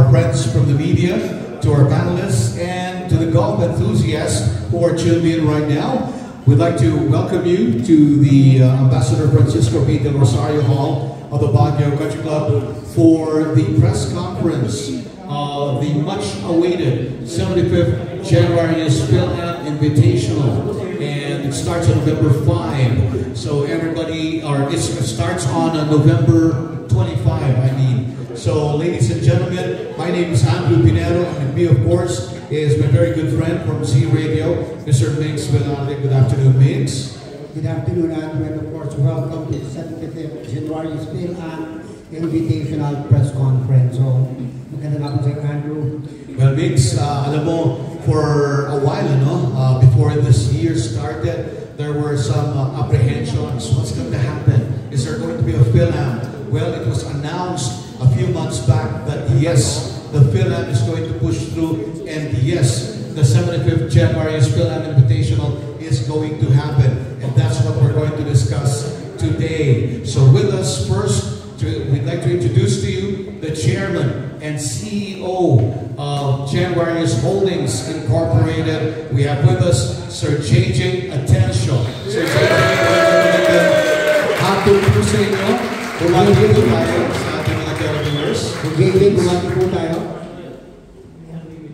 friends from the media, to our panelists, and to the golf enthusiasts who are tuned in right now. We'd like to welcome you to the Ambassador Francisco P. Del Rosario Hall of the Baguio Country Club for the press conference of the much-awaited 75th January's PhilAm Invitational. And it starts on November 5. So everybody, it starts on November 25, So ladies and gentlemen, my name is Andrew Pinero, and with me, of course, is my very good friend from Z Radio, Mr. Mix Velarde. Good afternoon, Mix. Good afternoon, Andrew, and of course, welcome to the 75th January's PhilAm Invitational Press Conference. So, magandang hapon sa'yo, Andrew. Well, Mix, alam mo, for a while, before this year started, there were some apprehensions. What's going to happen? Is there going to be a PhilAm? Well, it was announced a few months back that yes, the PhilAm is going to push through, and yes, the 75th January's PhilAm Invitational is going to happen, and that's what we're going to discuss today. So with us first, we'd like to introduce to you the chairman and CEO of January's Holdings Incorporated. We have with us Sir JJ Atencio. Sir JJ, hapon po sa inyo. Bumati po tayo sa ating mga televiewers. JJ, bumati po tayo.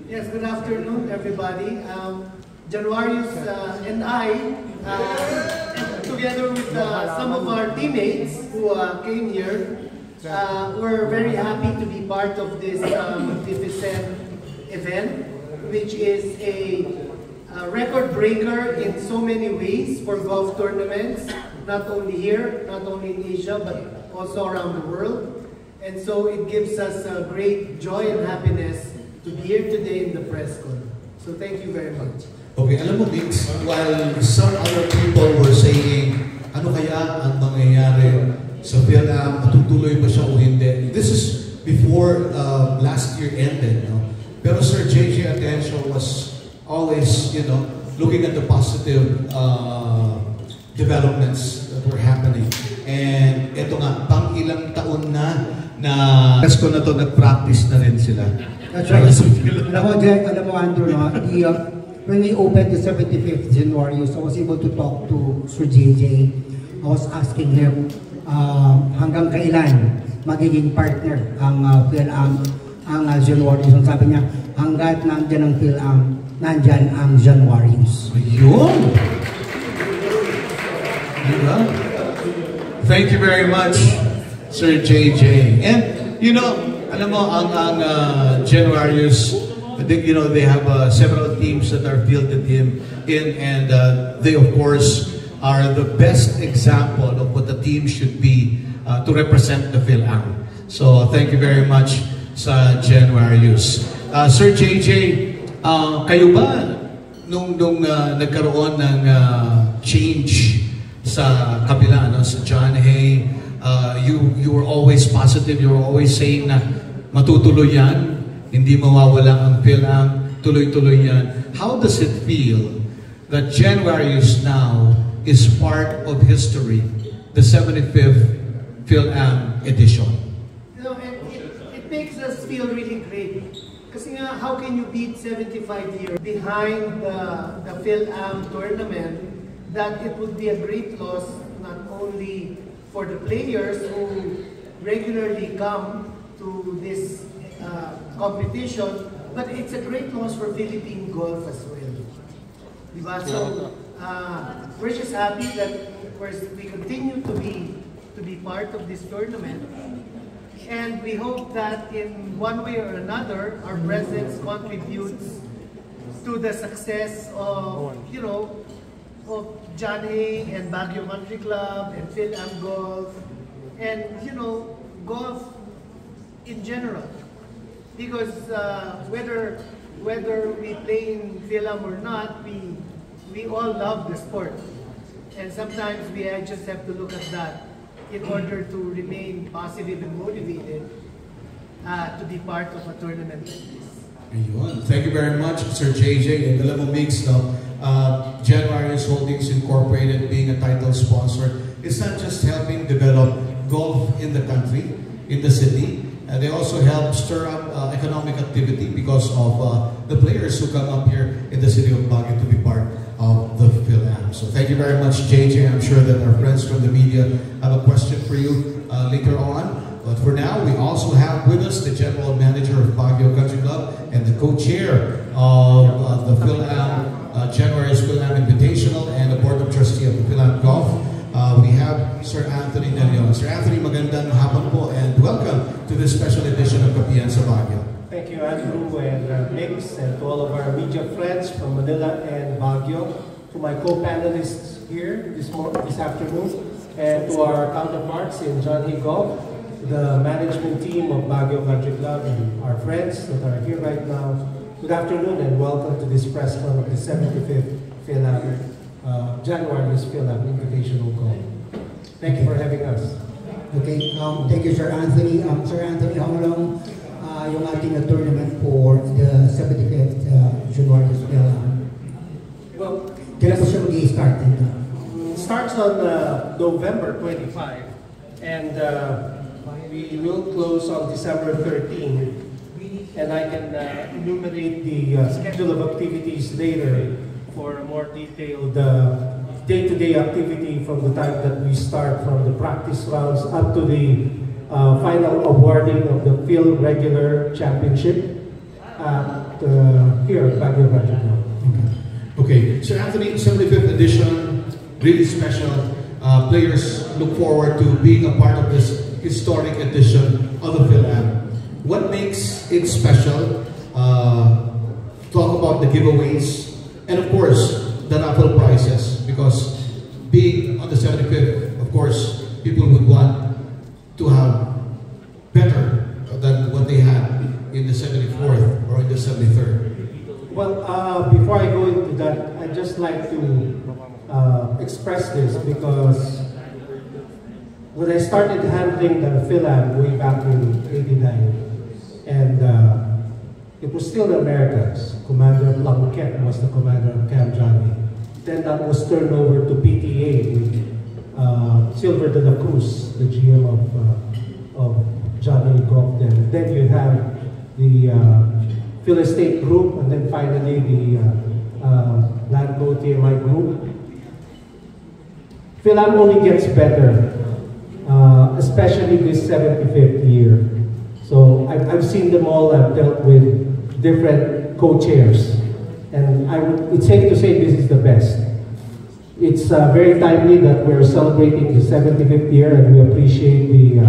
Yes, good afternoon, everybody. January's and I, together with some of our teammates who came here, we're very happy to be part of this magnificent event, which is a record breaker in so many ways for golf tournaments, not only here, not only in Asia, but also around the world. And so it gives us great joy and happiness to be here today in the press con. So thank you very much. Okay, alam mo, Mix, while some other people were saying, ano kaya ang mangyayari sa PhilAm, matutuloy ba siya o hindi? This is before last year ended, no? Pero Sir JJ Atencio was always, looking at the positive developments that were happening. And ito nga, pang ilang taon na press ko na to, nag-practice na rin sila. That's right. Alam mo, Andrew, when we opened the 75th January, so I was able to talk to Sir JJ. I was asking him hanggang kailan magiging partner ang PhilAm, ang January. So sabi niya, hanggat nandyan ang PhilAm, nandyan ang January's. Ayun! Thank you very much, Sir JJ. And, alam mo, ang January's, I think, they have several teams that are fielded in, and they, of course, are the best example of what a team should be to represent the PhilAm. So, thank you very much sa January's. Sir JJ, kayo ba, nung nagkaroon ng change sa kabila, sa John Hay, you were always positive, you were always saying na matutuloy yan, hindi mawawala ang PhilAm, tuloy-tuloy yan. How does it feel that January's now is part of history, the 75th PhilAm edition? It makes us feel really great. Kasi nga, how can you beat 75 years behind the PhilAm tournament, that it would be a great loss not only for the players who regularly come to this competition, but it's a great loss for Philippine golf as well. Diba? So, we're just happy that we continue to be part of this tournament, and we hope that in one way or another, our presence contributes to the success of, of John Hay and Baguio Country Club and PhilAm Golf, and, golf in general. Because whether we play in PhilAm or not, we all love the sport. And sometimes we just have to look at that in order to remain positive and motivated to be part of a tournament like this. Ayun. Thank you very much, Sir JJ. And alam mo, Mix, January's Holdings Incorporated being a title sponsor, it's not just helping develop golf in the country, in the city, and they also help stir up economic activity because of the players who come up here in the city of Baguio to be part of the PhilAm. So thank you very much, JJ. I'm sure that our friends from the media have a question for you later on. But for now, we also have with us the General Manager of Baguio Country Club and the co-chair of the PhilAm, January's PhilAm Invitational, and the Board of Trustee of the PhilAm Golf. We have Sir Anthony De Leon. Sir Anthony, magandang hapon po and welcome to this special edition of Kapiyan sa Baguio. Thank you, Andrew and Mix, and to all of our media friends from Manila and Baguio, to my co-panelists here this afternoon, and to our counterparts in Johnny Golf, the management team of Baguio Country Club, and our friends that are here right now. Good afternoon and welcome to this press con of the 75th PhilAm, January's PhilAm Invitational Golf. Thank you for having us. Okay, thank you, Sir Anthony. Sir Anthony, how long yung ating tournament for the 75th January's PhilAm? Well, Kailan po siya mag-i-start dito? starts on November 25, and we will close on December 13. And I can enumerate the schedule of activities later for a more detailed day-to-day activity from the time that we start from the practice rounds up to the final awarding of the Phil Regular Championship here at Baguio Country Club. Okay, Sir Anthony, 75th edition, really special. Players look forward to being a part of this historic edition of the PhilAm. What makes it special? Talk about the giveaways, and of course, the raffle prizes, because being on the 75th, of course, people would want to have better than what they had in the 74th or in the 73rd. Well, before I go into that, I'd just like to express this, because when I started handling the PhilAm way back in '89, and it was still the Americans. Commander Plunkett was the commander of Camp Johnny. Then that was turned over to PTA with Silver de la Cruz, the GM of Johnny Golf. Then you have the Phil Estate Group, and then finally the Lanco TMI Group. PhilAm only gets better, especially this 75th year. So I've seen them all. I've dealt with different co-chairs, and it's safe to say this is the best. It's very timely that we're celebrating the 75th year, and we appreciate the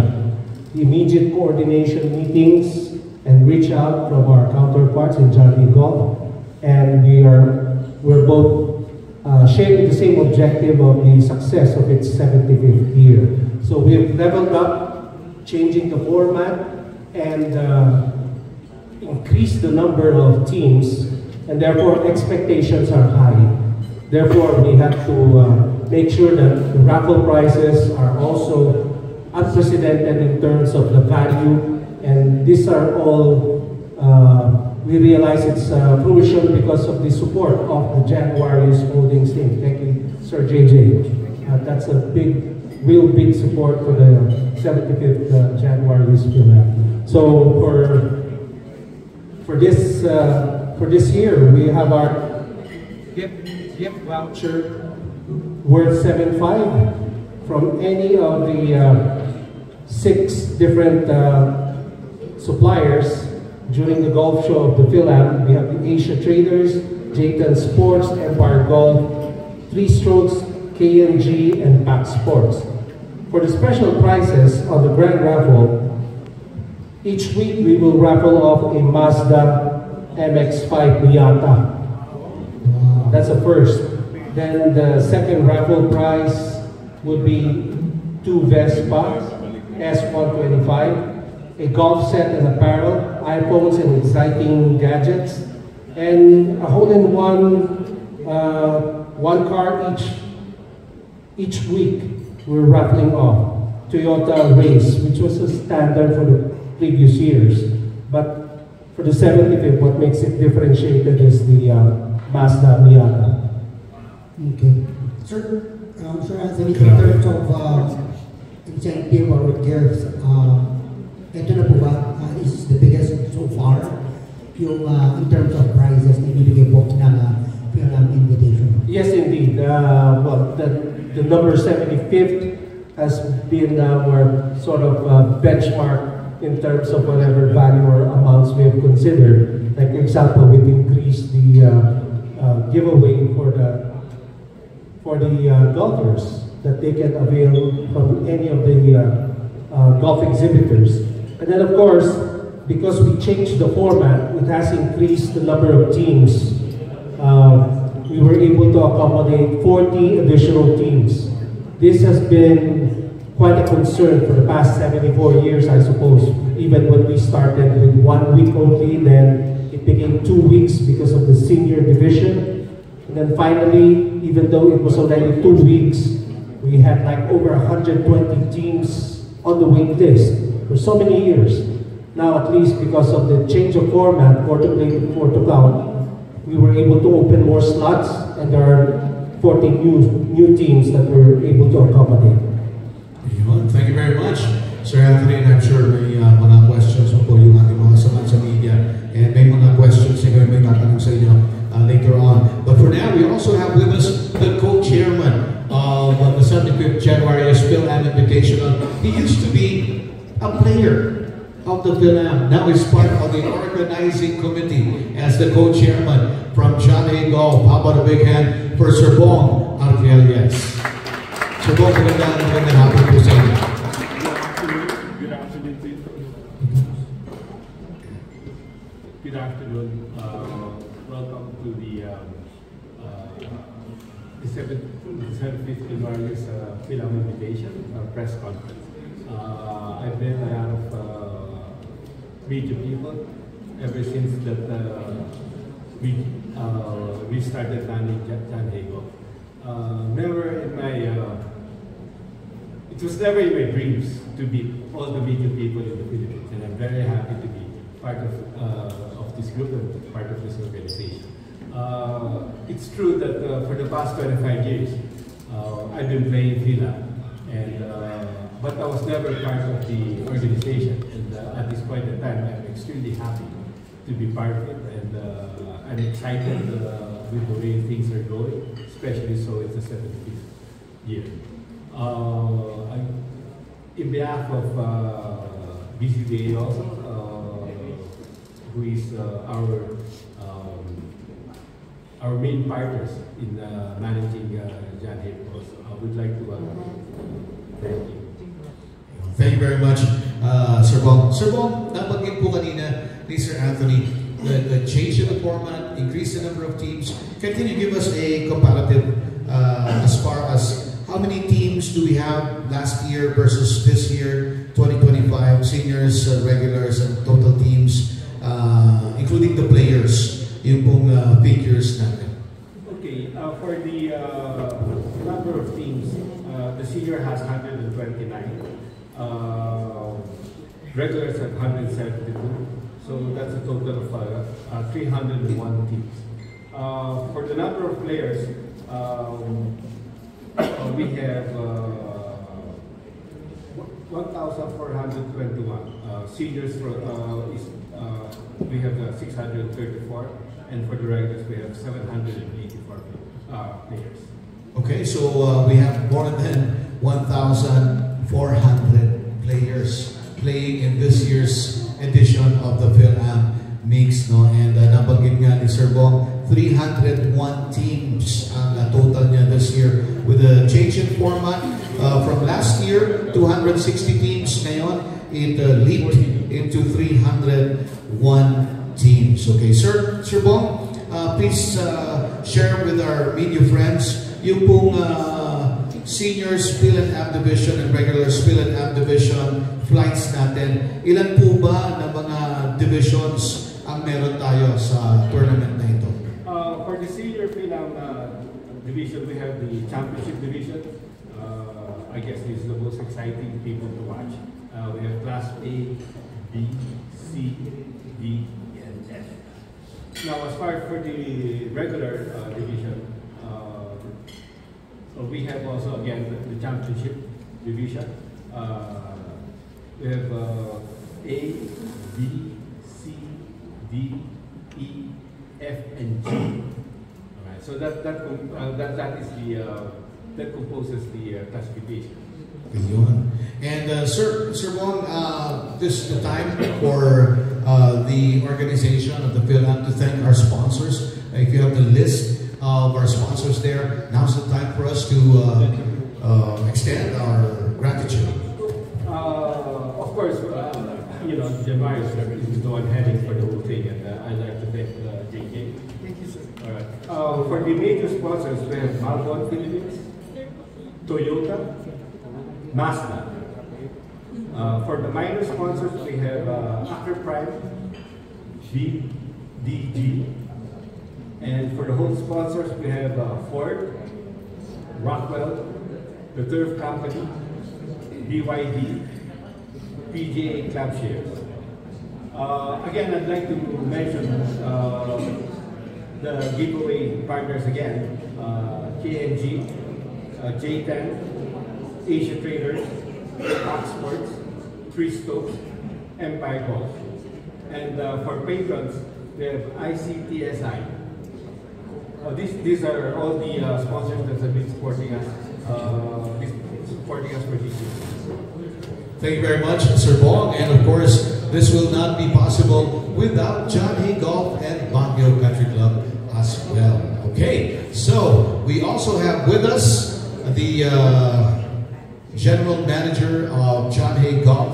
immediate coordination meetings and reach out from our counterparts in Johnny Golf, and we're both sharing the same objective of the success of its 75th year. So we've leveled up, changing the format, and increase the number of teams, and therefore expectations are high. Therefore, we have to make sure that the raffle prizes are also unprecedented in terms of the value, and these are all, we realize it's fruition because of the support of the January's Holdings team. Thank you, Sir JJ. That's a real big support for the 75th January's PhilAm. So for this year, we have our gift voucher worth 7.5 from any of the 6 different suppliers during the golf show of the PhilAm. We have the Asia Traders, Jayton Sports, Empire Golf, 3 Strokes, K&G, and Pac Sports. For the special prizes on the grand raffle, each week we will raffle off a Mazda MX-5 Miata. That's the first. Then the second raffle prize would be 2 Vespa S125, a golf set and apparel, iPhones and exciting gadgets, and a hole-in-one, 1 car each week. We're raffling off Toyota Race, which was a standard for the previous years. But for the 75th, what makes it differentiated is the Mazda Miata. Okay. Sir Anthony, in terms of incentive or gifts, ito na po ba the biggest so far, yung in terms of prizes na ibibigay po ng PhilAm Invitation. Yes, indeed. Well, the number 75th has been our sort of benchmark in terms of whatever value or amounts we have considered. Like, for example, we've increased the giveaway for the golfers that they can avail from any of the golf exhibitors. And then, of course, because we changed the format, it has increased the number of teams. We were able to accommodate 40 additional teams. This has been quite a concern for the past 74 years, I suppose. Even when we started with 1 week only, then it became 2 weeks because of the senior division. And then finally, even though it was already 2 weeks, we had like over 120 teams on the wait list for so many years. Now, at least because of the change of format, 4 to play, 4 to count, we were able to open more slots, and there are 40 new teams that we're able to accommodate. Thank you very much, Sir Anthony, and I'm sure may mga questions po yung ating mga samahan sa media, and may mga questions na may tatanong sa inyo later on. But for now, we also have with us the co-chairman of the 75th January PhilAm Invitational. He used to be a player of the PhilAm. Now he's part of the organizing committee as the co-chairman from John A. Golf. How about a big hand for Sir Bong Arquelles? Sir Bong, magandang hapon po sa inyo. Good afternoon to you. Good afternoon. Welcome to the 75th January PhilAm Invitation press conference. I've met a lot of media people ever since that we started running John A. Golf. Never in my it was never in my dreams to meet all the media people in the Philippines, and I'm very happy to be part of this group and part of this organization. It's true that for the past 25 years, I've been playing PhilAm, and but I was never part of the organization. And at this point in time, I'm extremely happy to be part of it, and I'm excited with the way things are going, especially so it's the 75th year. In behalf of BCDA also, who is our main partners in managing John A. Golf, I would like to thank you. Thank you very much, Sir Bong. Sir Bong, nabanggit po kanina ni Sir Anthony the change in the format, increase the number of teams. Can you give us a comparative as far as how many teams do we have last year versus this year, 2025, seniors, regulars, and total teams, including the players, yung pong figures natin? Okay, for the number of teams, the senior has 129, regulars have 172, so that's a total of 301 teams. For the number of players, we have 1,421. Seniors we have 634, and for the regulars we have 784 players. Okay, so we have more than 1,400 players playing in this year's edition of the PhilAm Mix, no? And nabanggit nga ni Sir Bong, 301 teams ang total niya this year with a change in format from last year, 260 teams. Ngayon, it leaped into 301 teams. Okay, Sir Bong, please share with our media friends yung pong seniors PhilAm Division and regulars PhilAm Division flights natin. Ilan po ba na mga divisions ang meron tayo sa tournament na ito? For the senior PhilAm division, we have the championship division. I guess this is the most exciting people to watch. We have Class A, B, C, D, and F. Now, as far for the regular division, we have also again the championship division. We have A, B, D, E, F, and G. All right. So that is the that composes the classification. Ayun. And Sir Bong, this is the time for the organization of the PhilAm to thank our sponsors. If you have the list of our sponsors there, now's the time for us to extend our gratitude. Of course, Jamar is the one heading for the whole thing, and I'd like to thank JK. Thank you, sir. All right. For the major sponsors, we have Malbon Philippines, Toyota, Mazda. For the minor sponsors, we have Aker Prime, BDG, and for the whole sponsors, we have Ford, Rockwell, the Turf Company, BYD, PGA Club Shares. Again, I'd like to mention the giveaway partners again: KNG, J10, Asia Traders, Fox Sports, Three Stokes, Empire Golf. And for patrons, we have ICTSI. These are all the sponsors that have been supporting us for this year. Thank you very much, Sir Bong. And of course, this will not be possible without John Hay Golf and Baguio Country Club as well. Okay, so we also have with us the General Manager of John Hay Golf.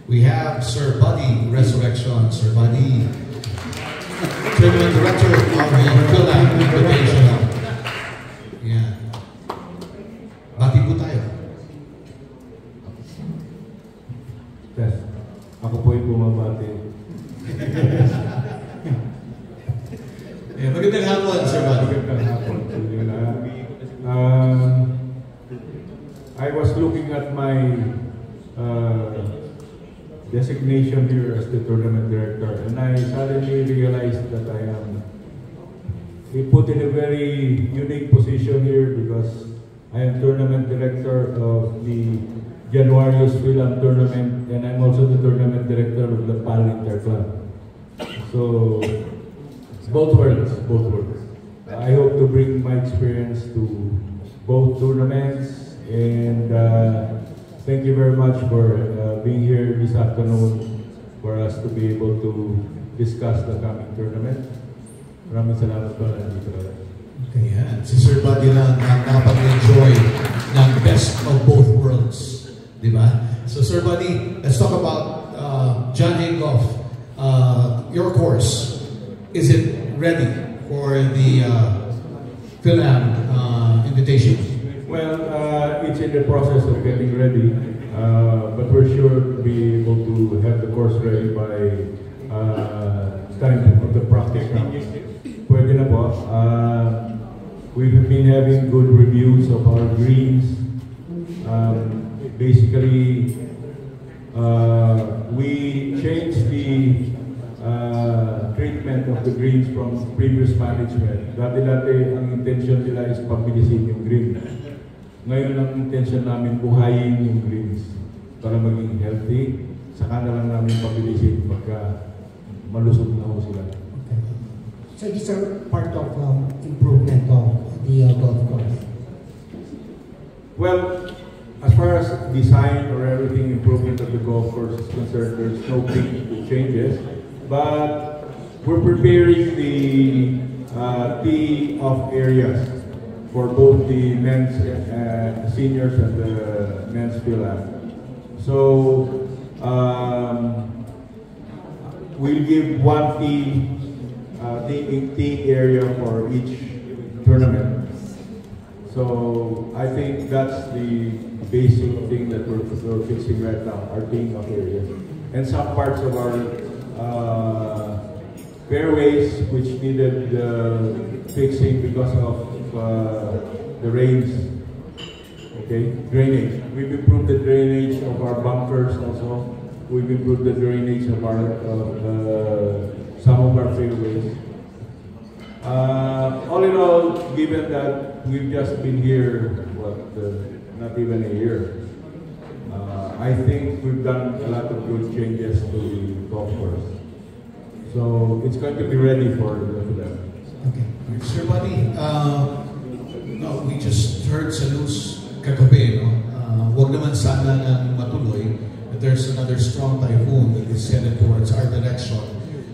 We have Sir Buddy Resurrection, Sir Buddy, Tournament Director of the PhilAm Invitational. Yeah. Bati po tayo. Yes. Ako po yung bumabati. Yeah, magandang hapon, Sir Buddy. Magandang hapon. I was looking at my designation here as the tournament director, and I suddenly realized that I am put in a very unique position here because I am tournament director of the Januarius PhilAm tournament, and I'm also the tournament director of the PAL Inter Club. So both worlds. I hope to bring my experience to both tournaments, and thank you very much for being here this afternoon for us to be able to discuss the coming tournament. Maraming salamat po. Ayan, si Sir Buddy lang nakapag-enjoy ng best of both worlds. Diba? So Sir Buddy, let's talk about John Hay Golf. Your course, is it ready for the PhilAm invitation? Well, it's in the process of getting ready, but we're sure to be able to have the course ready by time of the practice round. Pwede na po. We've been having good reviews of our greens. Basically, we changed the treatment of the greens from previous management. Dati-dati, ang intention nila is pabilisin yung green. Ngayon, ang intention namin buhayin yung greens para maging healthy. Saka na lang namin pabilisin pagka malusog na ho sila. Okay. So these are part of improvement of the golf course. Well, as far as design or everything improvement of the golf course is concerned, there's no big changes. But we're preparing the tee-off areas for both the men's seniors and the men's PhilAm. So we'll give one tee area for each tournament. So I think that's the basic thing that we're fixing right now, our teeing off area. And some parts of our fairways which needed fixing because of the rains. Okay, drainage. We've improved the drainage of our bunkers also. We've improved the drainage of our some of our fairways. All in all, given that we've just been here, not even a year, I think we've done a lot of good changes to the golf course. So it's going to be ready for them. Okay. Sir Buddy, no, we just heard sa news kagabi, no? Wag naman sana nang matuloy, but there's another strong typhoon that is headed towards our direction.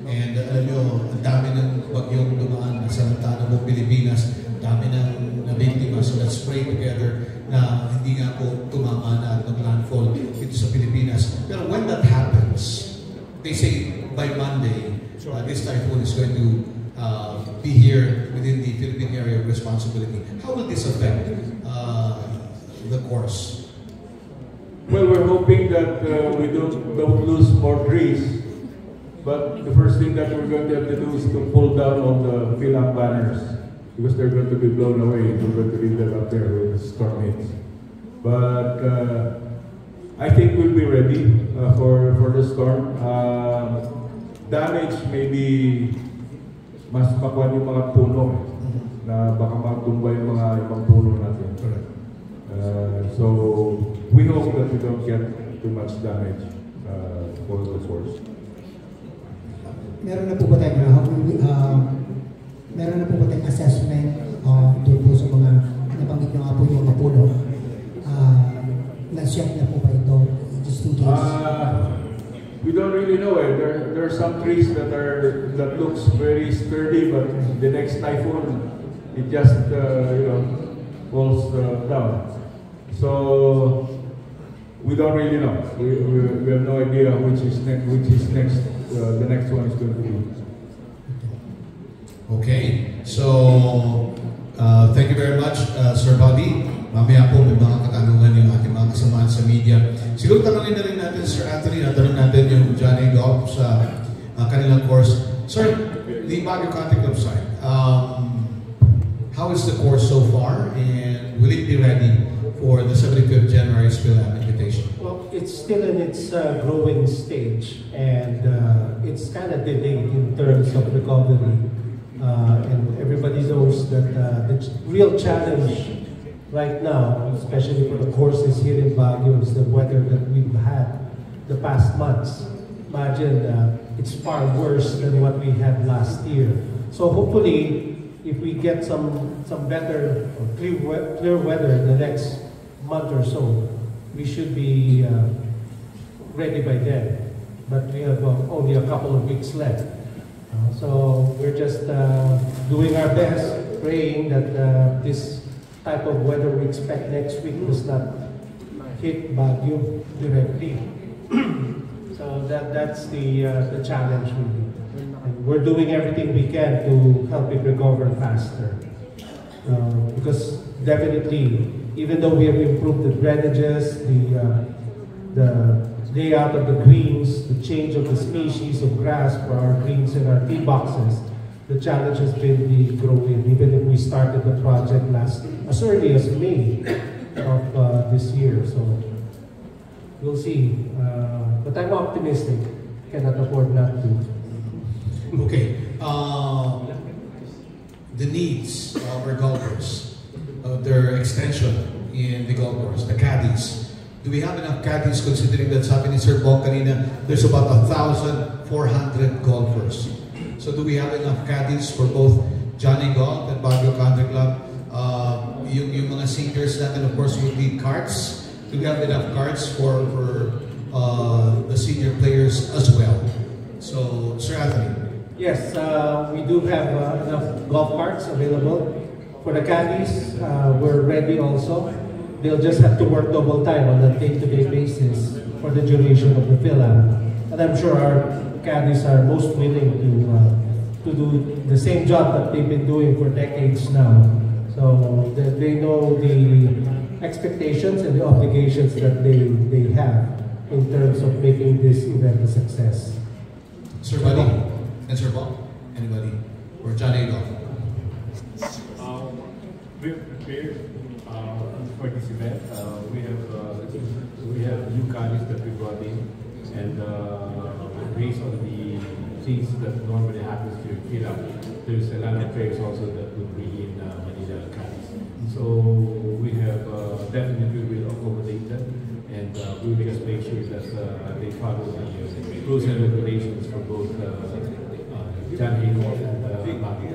And alam nyo, ang dami ng bagyong dumaan sa lantana mo Pilipinas, dami ng nabiktima. So let's pray together na hindi nga po tumama na at mag-landfall dito sa Pilipinas. Pero when that happens, they say by Monday, this typhoon is going to be here within the Philippine area of responsibility. How will this affect the course? Well, we're hoping that we don't lose more trees. But the first thing that we're going to have to do is to pull down all the PhilAm banners because they're going to be blown away. We're going to leave them up there with storm winds. But I think we'll be ready for the storm. Damage maybe mas makuha yung mga puno na baka magtumba yung mga ibang puno natin. So we hope that we don't get too much damage for the course. Meron na po ba tayong assessment doon po sa mga nabanggit nyo nga po yung mga puno? Na-check na po ba ito just in case? We don't really know it. There are some trees that looks very sturdy, but the next typhoon it just falls down. So we don't really know. We have no idea which is next. The next one is going to be. Okay, so thank you very much, Sir Bobby. Mamaya po may mga katanungan yung ating mga kasamahan sa media. Siguro tanungin na rin natin, Sir Anthony, natanong natin yung Johnny Golf sa kanilang course. Sir, the Baguio Country Club side, how is the course so far, and will it be ready for the 75th January PhilAm Invitation? Well, it's still in its growing stage, and it's kind of delayed in terms of recovery. And everybody knows that the real challenge right now, especially for the courses here in Baguio, is the weather that we've had the past months. Imagine it's far worse than what we had last year. So hopefully, if we get some better or clear weather in the next month or so, we should be ready by then. But we have only a couple of weeks left. So we're just doing our best, praying that this type of weather we expect next week does not hit Baguio directly. So that's the challenge really. And we're doing everything we can to help it recover faster. Because definitely, even though we have improved the drainages, the layout of the greens, the change of the species of grass for our greens and our tee boxes, the challenge has been the growing. Even if we started the project as early as May of this year, so we'll see. But I'm optimistic. Cannot afford not to. Okay. The needs of our golfers, their extension in the golf course, the caddies. Do we have enough caddies considering that sabi ni Sir Bong kanina, there's about 1,400 golfers. So do we have enough caddies for both Johnny Golf and Baguio Country Club? Yung mga seniors natin, of course, would need carts. Do we have enough carts for the senior players as well? So, Sir Anthony. Yes, we do have enough golf carts available. For the caddies, we're ready also. They'll just have to work double time on a day-to-day basis for the duration of the PhilAm. And I'm sure our caddies are most willing to do the same job that they've been doing for decades now. So they know the expectations and the obligations that they have in terms of making this event a success. Sir Buddy and Sir Bob, anybody? Or Johnny Golf? We're prepared for this event. We have new caddies that we brought in, and based on the things that normally happens during PhilAm, there's a lot of players also that would bring in Manila caddies. So we have definitely will accommodate them, and we will just make sure that they follow the rules and regulations for both John Haygock and Bobby.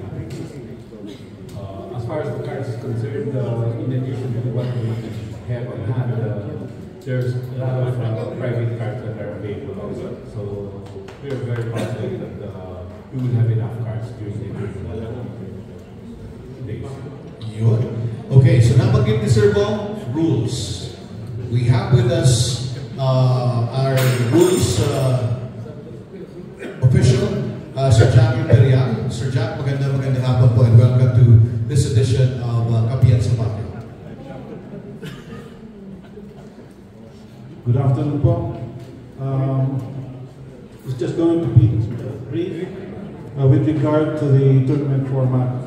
As far as the cards is concerned, in addition to what we have on hand, there's a lot of private cards that are available also. So we are very confident that we will have enough cards during the days. Yun. Okay, so nabanggit ni Sir Bong, rules. We have with us our rules official, Sir Jack Imperial. Sir Jack, magandang hapon po and welcome to this edition of Kapiyan sa Baguio. Good afternoon po. It's just going to be brief with regard to the tournament format.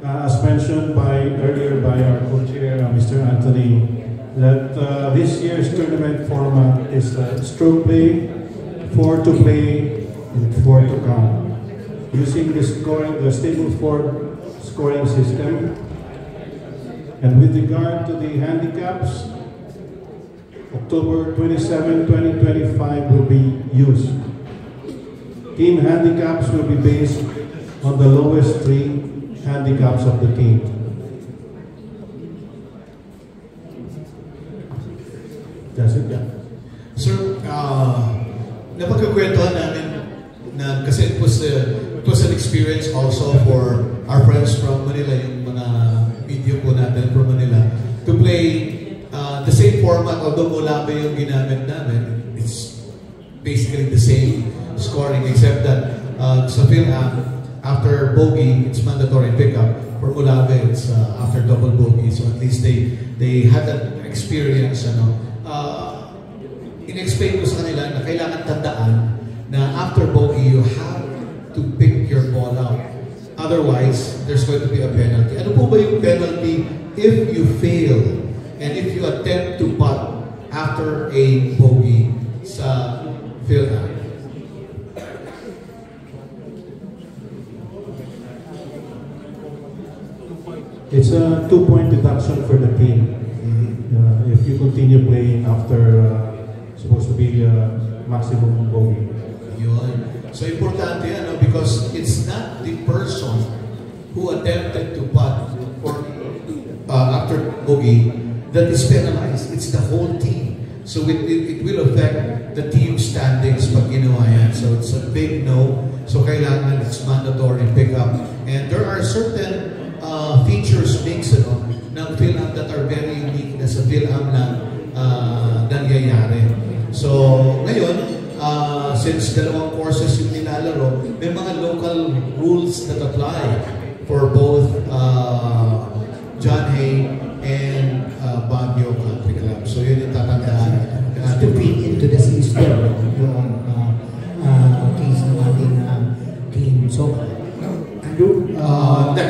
As mentioned earlier by our co-chair, Mr. Anthony, that this year's tournament format is stroke play, 4 to play, and 4 to count. Using the Stableford scoring system. And with regard to the handicaps, October 27, 2025 will be used. Team handicaps will be based on the lowest 3 handicaps of the team. That's it, yeah. Sir, napagkakwentuhan namin na kasi it was an experience also for our friends from Manila, yung mga video po natin from Manila, to play the same format, although Mulabe yung ginamit namin. It's basically the same scoring except that sa PhilAm, after bogey, it's mandatory pickup. For Mulabe, it's after double bogey. So at least they had that experience. In-explain ko sa kanila na kailangan tandaan na after bogey, you have to pick your ball out. Otherwise, there's going to be a penalty. Ano po ba yung penalty if you fail and if you attempt to putt after a bogey sa PhilAm? It's a 2-point deduction for the team. If you continue playing after supposed to be maximum bogey. Yun. So importante yan, because it's not the person who attempted to putt or after bogey that is penalized. It's the whole team. So it will affect the team standings pag ginawa yan. So it's a big no. So kailangan it's mandatory pick up. And there are certain features mix ng PhilAm that are very unique na sa PhilAm na nangyayari. So ngayon, since dalawang courses yung nilalaro, may mga local rules that apply for both John Hay and Baguio Country Club. So yun yung tatandaan. To fit into the system, yung case ng ating team. So,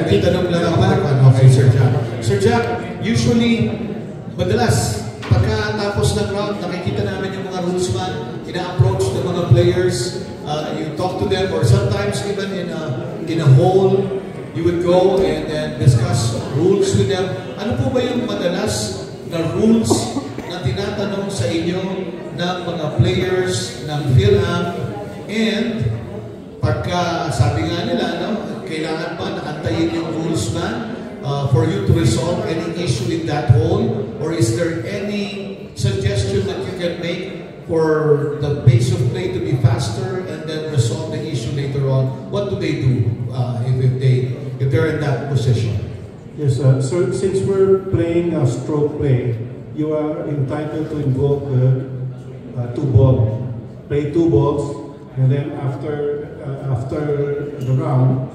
may tanong lang ako kay Sir Jack. Sir Jack, usually, madalas, pagkatapos ng round, nakikita namin yung mga rulesman, ina-approach ng mga players, you talk to them, or sometimes even in a hole, you would go and discuss rules with them. Ano po ba yung madalas na rules na tinatanong sa inyo ng mga players ng PhilAm? And pagka sabi nga nila, kailangan pa nakantayin yung rulesman for you to resolve any issue in that hole? Or is there any suggestion that you can make for the pace of play to be faster and then resolve the issue later on? What do they do if they're in that position? Yes, so since we're playing a stroke play, you are entitled to invoke 2 balls. Play 2 balls, and then after the round,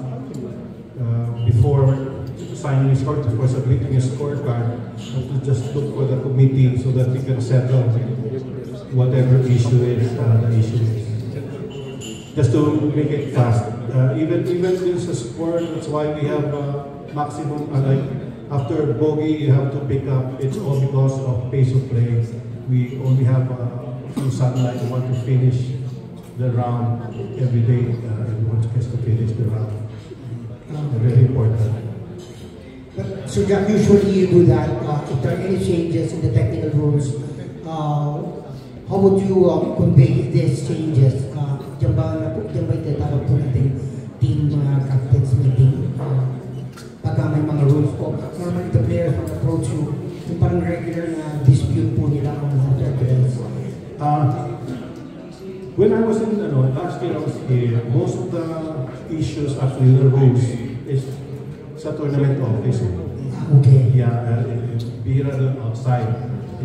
before signing a score, before submitting a scorecard, you just look for the committee so that we can settle whatever issue is the issue is. Just to make it fast. Even this a sport, that's why we have maximum, like after bogey you have to pick up. It's all because of pace of play. We only have a few sunlight. We want to finish the round every day. Everyone gets to finish the round. Very important. But so Jack, usually you do that. If there are any changes in the technical rules, how would you convey these changes? Diyan ba itatawag po natin last year I was here, most of the issues actually the rules is sa tournament office. Okay. Yeah, be rather outside.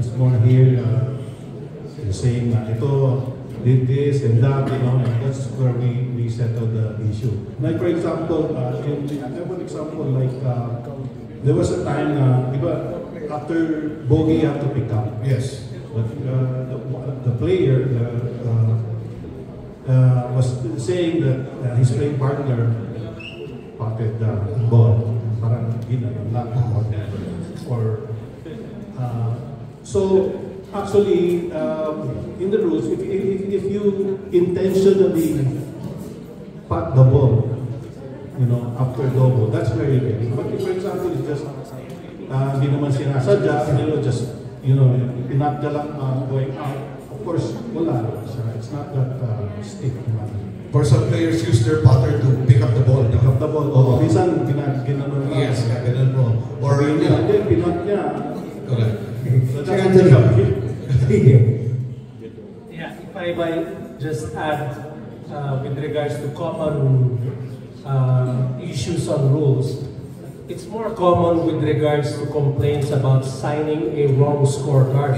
It's more here saying ito did this and that, you know, and that's where we settle the issue. Like for example, I have one example like there was a time after bogey you have to pick up. Yes. But the player was saying that his playing partner pocketed the ball, parang ginagawa or so actually in the rules, if you intentionally pot the ball, you know, after double, that's very good. But if, for example, it's just hindi naman sinasadya, you know, just pinatya lang going out. Of course, wala. It's not that stick. For some players use their putter to pick up the ball. Pick up the ball. Oh, minsan ginanon lang. Yes, ginanon mo. Or pinatya. Correct. So that's the job. Yeah, if I might just add with regards to common issues on rules, it's more common with regards to complaints about signing a wrong scorecard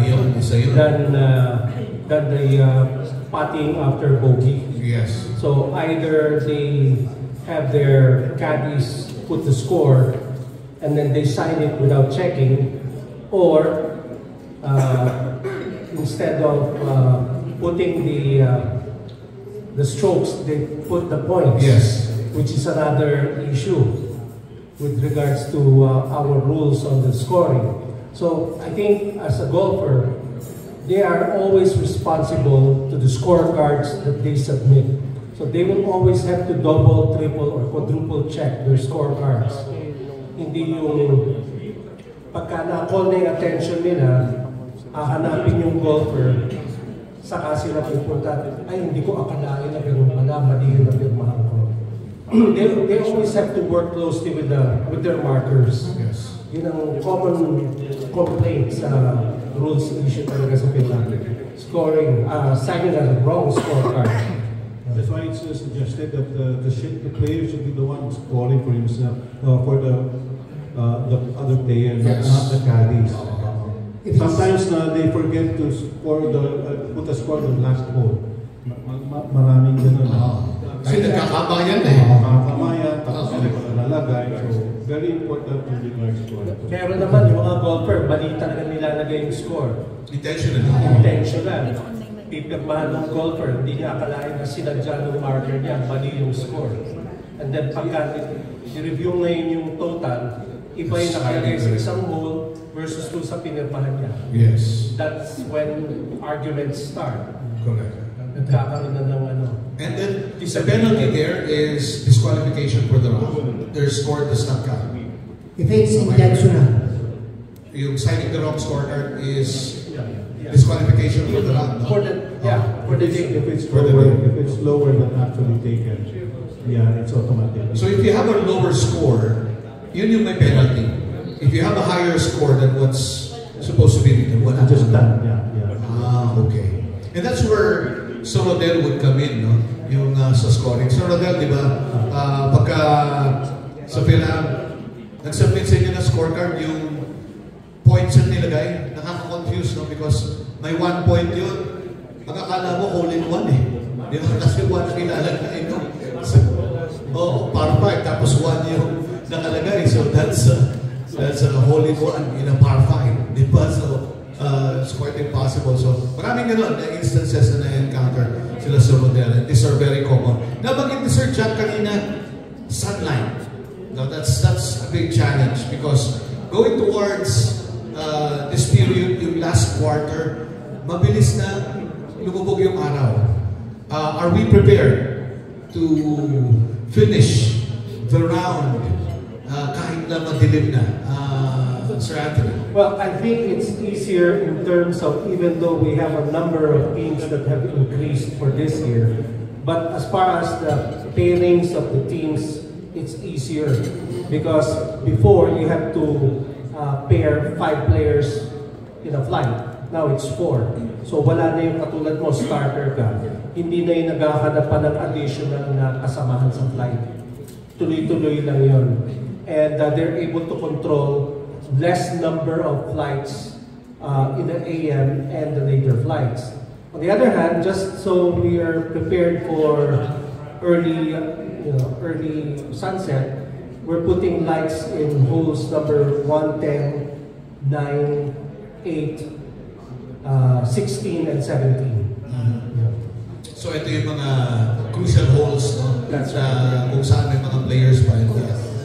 than the putting after bogey. yes. So either they have their caddies put the score and then they sign it without checking, or instead of putting the strokes, they put the points. Yes. Which is another issue with regards to our rules on the scoring. So I think as a golfer, they are always responsible to the scorecards that they submit. So they will always have to double, triple, or quadruple check their scorecards. Hindi yung pagka na-call na yung attention nila, hahanapin yung golfer, saka sila pupunta, ay hindi ko akalain na ganun pala, mali yung napirmahan ko. They always have to work closely with their markers. Yes. Yun ang common complaint sa rules issue talaga sa Finland. Scoring, signing a wrong scorecard. That's why it's suggested that the player should be the one scoring for himself, for the other players, Yes. not the caddies. If they forget to score put a score on the last hole. Maraming ganun. Kasi nagkakabayan eh. Makakamayan, tapos hindi ko nalalagay. So, very important to declare score. Pero naman yung mga golfer, mali talaga nilalagay yung score. Intentionally. Intentional. Pipirmahan ng golfer, hindi niya akalain na sinadya ng marker niya, mali yung score. And then pagka i-review ngayon yung total, iba yung nakalagay sa isang hole versus doon sa pinirmahan niya. Yes. That's when arguments start. Correct. Nagkakaroon na ng ano. And then, the penalty there is disqualification for the round. Their score does not count. if it's intentional, Yung signing the wrong scorecard is disqualification for the round. No? For the game. If it's lower than actually taken, yeah, it's automatic. So if you have a lower score, yun yung may penalty. If you have a higher score than what's supposed to be written, wala Just na. that, yeah. Okay. And that's where Sorodel would come in, no? Yung sa scoring. Sorodel, di ba? Pagka sa Finland, nag-submit sa inyo na scorecard, yung points na nilagay, nakaka-confuse, no? Because may 1 point yun. Ang akala mo, hole in one eh. Di ba? Kasi 1 ang ilalagay, no? So, par 5, tapos 1 yung nakalagay. So that's a hole in one in a par 5. Di ba? So, it's quite impossible. So, maraming ganun na instances na na-encounter sila sa Rodel. And these are very common. Nabanggit ni Sir Jack kanina, sunlight. Now, that's a big challenge because going towards this period, yung last quarter, mabilis na lumubog yung araw. Are we prepared to finish the round kahit na madilim na? Sir Anthony? Well, I think it's easier in terms of, even though we have a number of teams that have increased for this year, but as far as the pairings of the teams, it's easier because before you have to pair 5 players in a flight. Now it's 4. So wala na yung katulad mo, starter ka. hindi na yung naghahanap pa ng additional na kasamahan sa flight. Tuloy-tuloy lang yun. And they're able to control less number of flights in the AM and the later flights. On the other hand, just so we are prepared for early sunset, we're putting lights in holes number 110, 9, 8, 16, and 17. So ito yung mga crucial holes, no? That's right. Kung saan may mga players pa and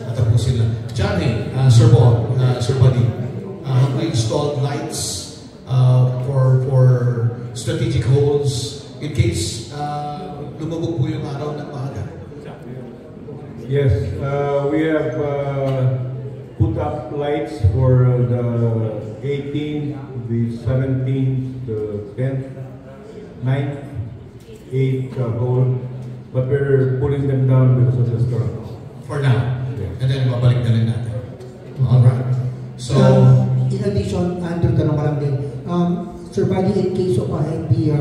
natapusin lang. Johnny, Sir Bob, Sir Buddy, have we installed lights for strategic holes in case lumabog po yung araw ng maaga? Yes, we have put up lights for the 18th, the 17th, the 10th, 9th, 8th hole, but we're pulling them down because of the storm. For now. Yeah. And then babalik na rin natin. Alright. So, in addition, Andrew, tanong ko lang din. Sir Buddy, in case of a heavy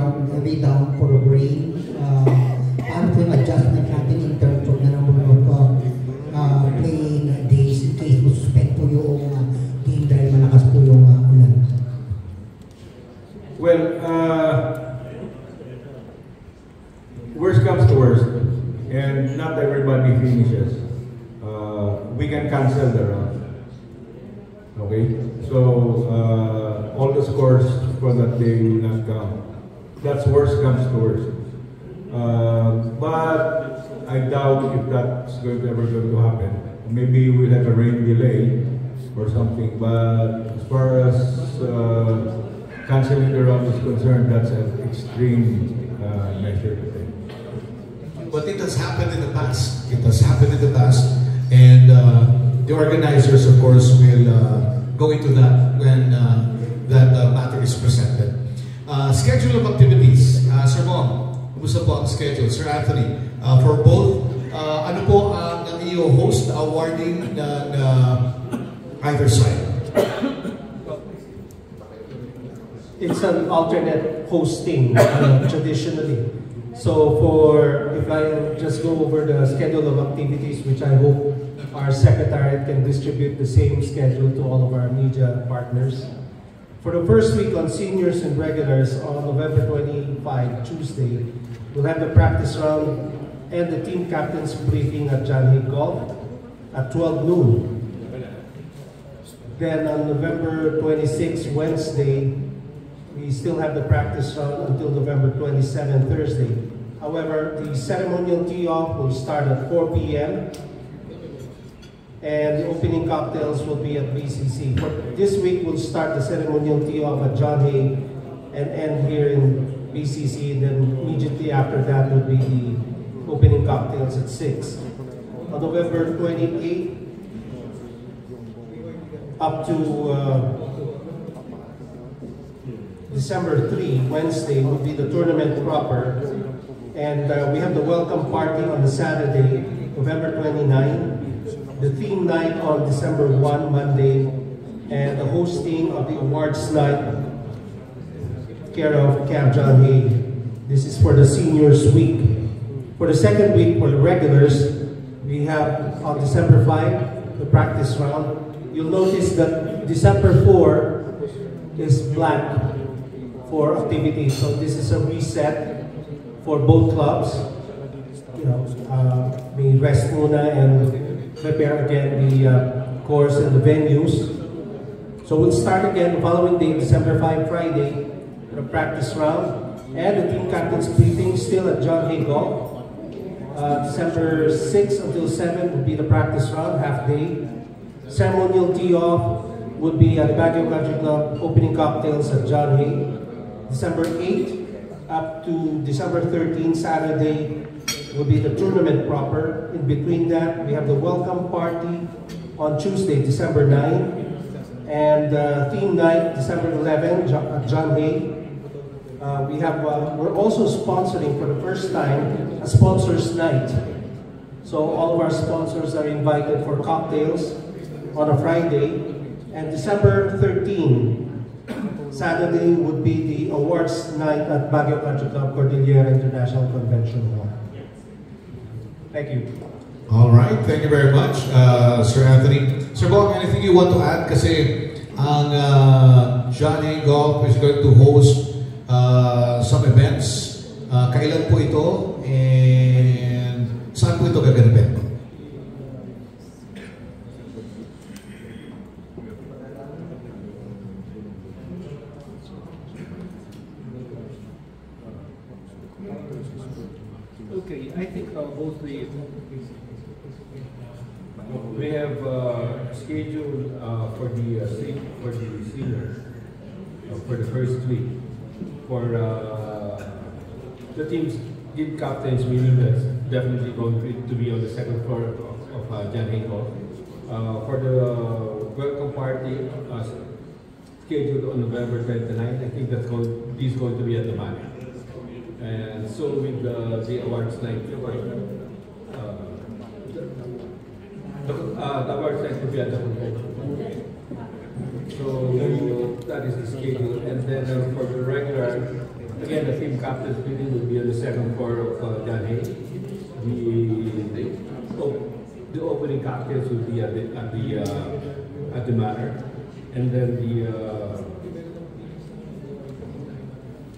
downpour of rain, paano po yung adjustment natin in terms of the number of playing days in case suspect po yung game dahil malakas po yung ulan? Well, worst comes to worst, and not everybody finishes. We can cancel the round. Okay? So, all the scores for that day will not count. That's worst comes to worst. But I doubt if that's ever going to happen. Maybe we'll have a rain delay or something, but as far as canceling the round is concerned, that's an extreme measure to take. but it has happened in the past. It has happened in the past, and the organizers, of course, will go into that when that matter is presented. Schedule of activities, Sir Mom, kumusta po ang schedule? Sir Anthony, for both, ano po ang i-host awarding ng either side? It's an alternate hosting traditionally. So if I just go over the schedule of activities, which I hope our secretariat can distribute the same schedule to all of our media partners. For the first week on seniors and regulars on November 25, Tuesday, we'll have the practice round and the team captain's briefing at John Hay Golf at 12 noon. Then on November 26, Wednesday, we still have the practice round until November 27, Thursday. However, the ceremonial tee-off will start at 4 p.m. and the opening cocktails will be at BCC. For this week, we'll start the ceremonial tee-off at John Hay and end here in BCC. And then immediately after that will be the opening cocktails at 6. On November 28 up to December 3, Wednesday, will be the tournament proper. And we have the welcome party on the Saturday, November 29, the theme night on December 1, Monday, and the hosting of the awards night, care of Camp John Hay. This is for the seniors week. For the second week, for the regulars, we have on December 5, the practice round. You'll notice that December 4 is blank for activities. So this is a reset for both clubs. You know, we rest muna and prepare again the course and the venues. So we'll start again the following day, December 5, Friday, the practice round and the team captain's briefing still at John Hay Golf. December 6 until 7 would be the practice round, half day. Ceremonial tee-off would be at Baguio Country Club, opening cocktails at John Hay. December 8 up to December 13, Saturday, will be the tournament proper. In between that, we have the welcome party on Tuesday, December 9, and theme night, December 11, at John Hay. We're also sponsoring for the first time a sponsors night. So all of our sponsors are invited for cocktails on a Friday. And December 13, Saturday would be the awards night at Baguio Country Club Cordillera International Convention Hall. Thank you. All right, thank you very much, Sir Anthony. Sir Bong, anything you want to add? Kasi ang John A. Golf is going to host some events. Kailan po ito? And saan po ito gaganapin? Okay, I think both we have scheduled for the seniors for the first week for the team captains meeting that's definitely going to be on the second floor of John Hay Golf. For the welcome party scheduled on November 29th, I think this is going to be at the Manor. And so with the awards night, the awards night will be at the convention. So that is the schedule. And then for the regular, again, the team captain's meeting will be on the second floor of John Hay. The opening cocktails will be at the Manor, and then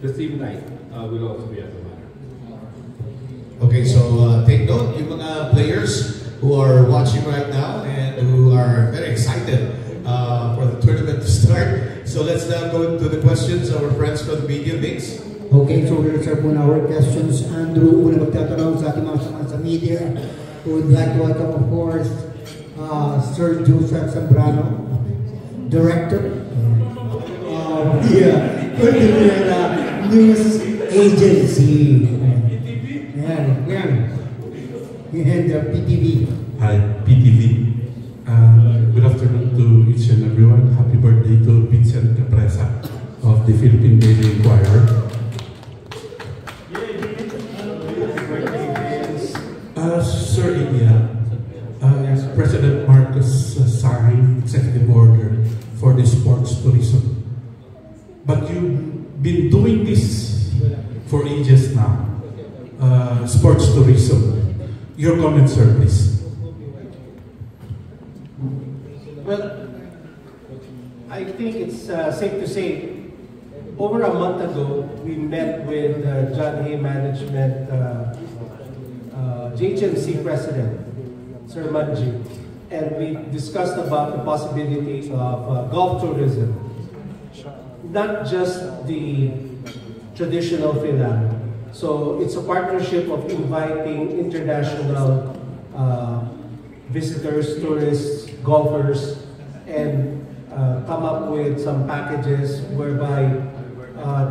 the theme night will also be at the Manor. Okay, so take note, yung mga players who are watching right now and who are very excited for the tournament to start. So let's now go to the questions of our friends from the media. Vince. Okay, so we'll start muna our questions. Andrew, una magtatanong sa ating mga samahan sa media. We would like to welcome, of course, Sir Joseph Zambrano, Director of the Cordillera News Agency. Yan. And PTV. Hi, PTV. Good afternoon to each and everyone. Happy birthday to Vincent Capresa of the Philippine Daily Inquirer. Sir India, President Marcos signed executive order for the sports tourism. But you've been doing this for ages now. Sports tourism. Your comments, sir, please. Well, I think it's safe to say, over a month ago, we met with John Hay Management JHMC President, Sir Manji, and we discussed about the possibilities of golf tourism. Not just the traditional FILAM. So it's a partnership of inviting international visitors, tourists, golfers, and come up with some packages whereby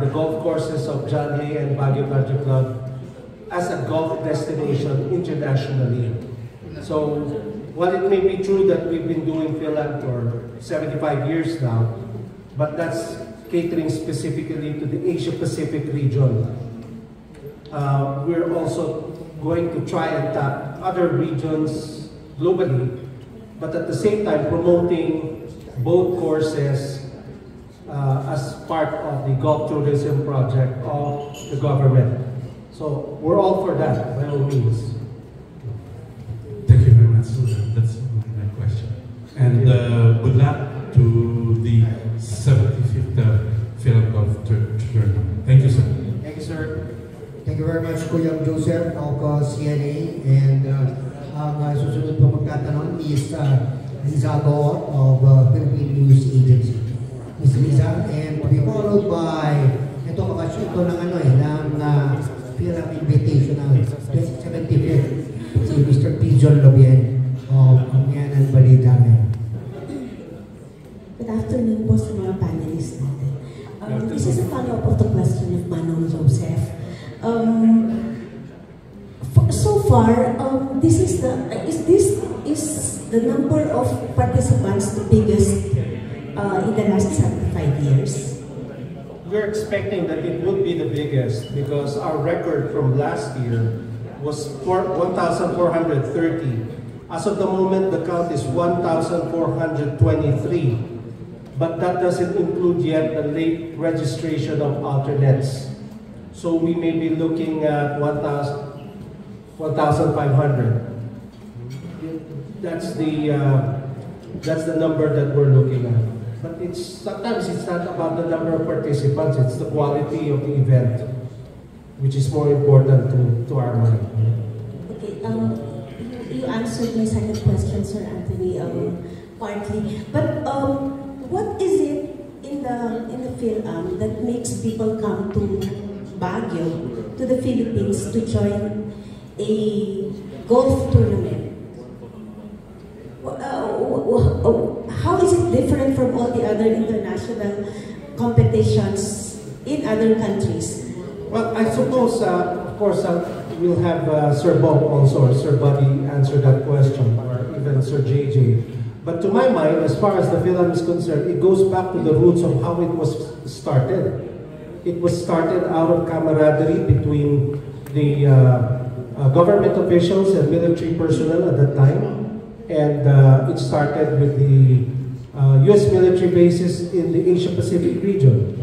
the golf courses of John Hay and Baguio Country Club as a golf destination internationally. So while it may be true that we've been doing FILAM for 75 years now, but that's catering specifically to the Asia-Pacific region. We're also going to try and tap other regions globally, but at the same time promoting both courses as part of the golf tourism project of the government. So we're all for that, by all means. Thank you very much. That's my question. And good luck to the 75th Philip Golf Tournament. Thank you, sir. Thank you, sir. Thank you very much, Kuya Joseph of CNA. And ang susunod po magtatanong is Liza Go of Philippine News Agency. Ms. Liza, and to be followed by ito ng PILAM Invitational 75th, si Mr. Pijon Lobien of Angyanan Balita. Good afternoon po sa mga panelists natin. This is a follow-up of the question of Manong Joseph. So far, is the number of participants the biggest in the last 75 years? We're expecting that it would be the biggest because our record from last year was 1,430. As of the moment, the count is 1,423. but that doesn't include yet the late registration of alternates. So we may be looking at 1,500. That's the number that we're looking at. But sometimes it's not about the number of participants, it's the quality of the event, which is more important to our mind. Okay, you answered my second question, Sir Anthony, partly. But what is it in the PhilAm that makes people come to Baguio, to the Philippines, to join a golf tournament? How is it different from all the other international competitions in other countries? Well, I suppose, of course, we'll have Sir Bob also, or Sir Buddy answer that question, or even Sir JJ. But to my mind, as far as the PhilAm is concerned, it goes back to the roots of how it was started. It was started out of camaraderie between the government officials and military personnel at that time. And it started with the U.S. military bases in the Asia-Pacific region.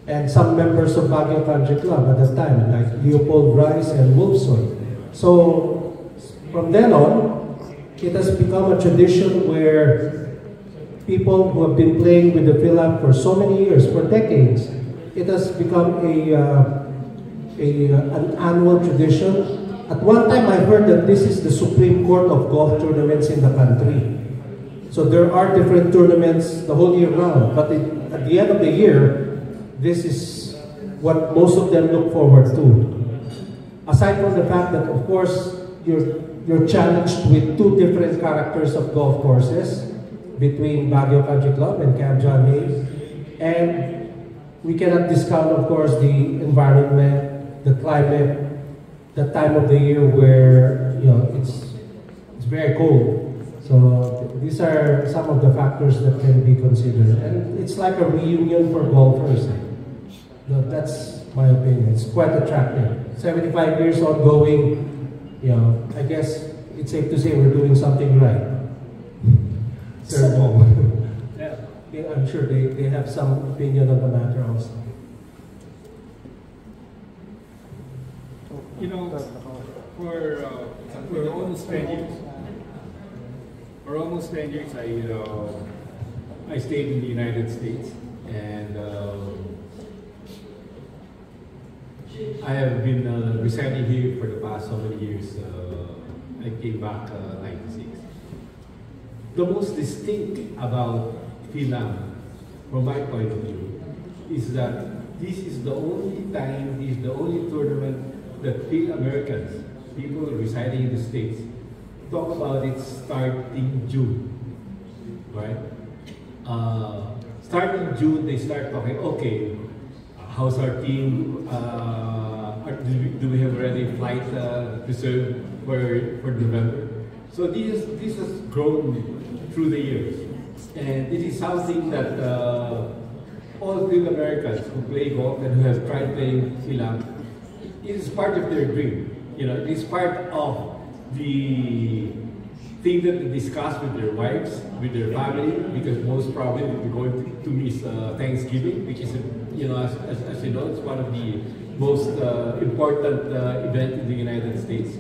And some members of Baguio Country Club at that time, like Leopold Rice and Wolfson. So, from then on, it has become a tradition where people who have been playing with the PhilAm for so many years, for decades, it has become an annual tradition. At one time, I heard that this is the Supreme Court of golf tournaments in the country. So there are different tournaments the whole year round, but at the end of the year, this is what most of them look forward to. Aside from the fact that, of course, you're challenged with two different characters of golf courses between Baguio Country Club and Camp John Hay. And we cannot discount, of course, the environment, the climate, the time of the year where it's very cold. So these are some of the factors that can be considered, and it's like a reunion for golfers. That's my opinion. It's quite attractive. 75 years ongoing. I guess it's safe to say we're doing something right. Sir Paul. Yeah, I'm sure they have some opinion on the matter also. For almost 10 years. For almost 10 years, I stayed in the United States, and I have been residing here for the past so many years. I came back '96. The most distinct about PhilAm, from my point of view, is that this is the only time, this is the only tournament that Phil-Americans, people residing in the States, talk about it starting June, right? Starting June, they start talking, okay, how's our team? Do we have already flight reserved for November? So this has grown through the years. And it is something that all Phil-Americans who play golf and who have tried playing PhilAm, it is part of their dream. It is part of the thing that they discuss with their wives, with their family, because most probably they're going to miss Thanksgiving, which is, as you know, it's one of the most important event in the United States.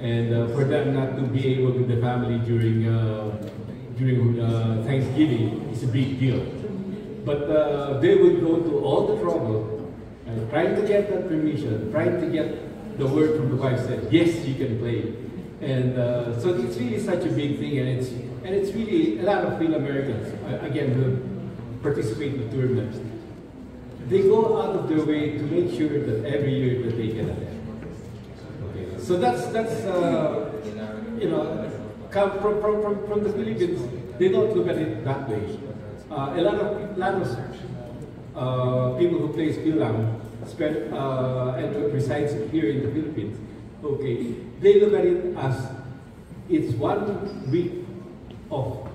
And for them not to be able with the family during Thanksgiving is a big deal. But they would go to all the trouble trying to get that permission, trying to get the word from the wife said, yes, you can play. And so it's really such a big thing, and it's really a lot of Phil-Americans, again, who participate in the tournaments. They go out of their way to make sure that every year that they get ahead. Okay. So that's from the Philippines, they don't look at it that way. A lot of people who play PhilAm and resides here in the Philippines, okay, they look at it as it's 1 week of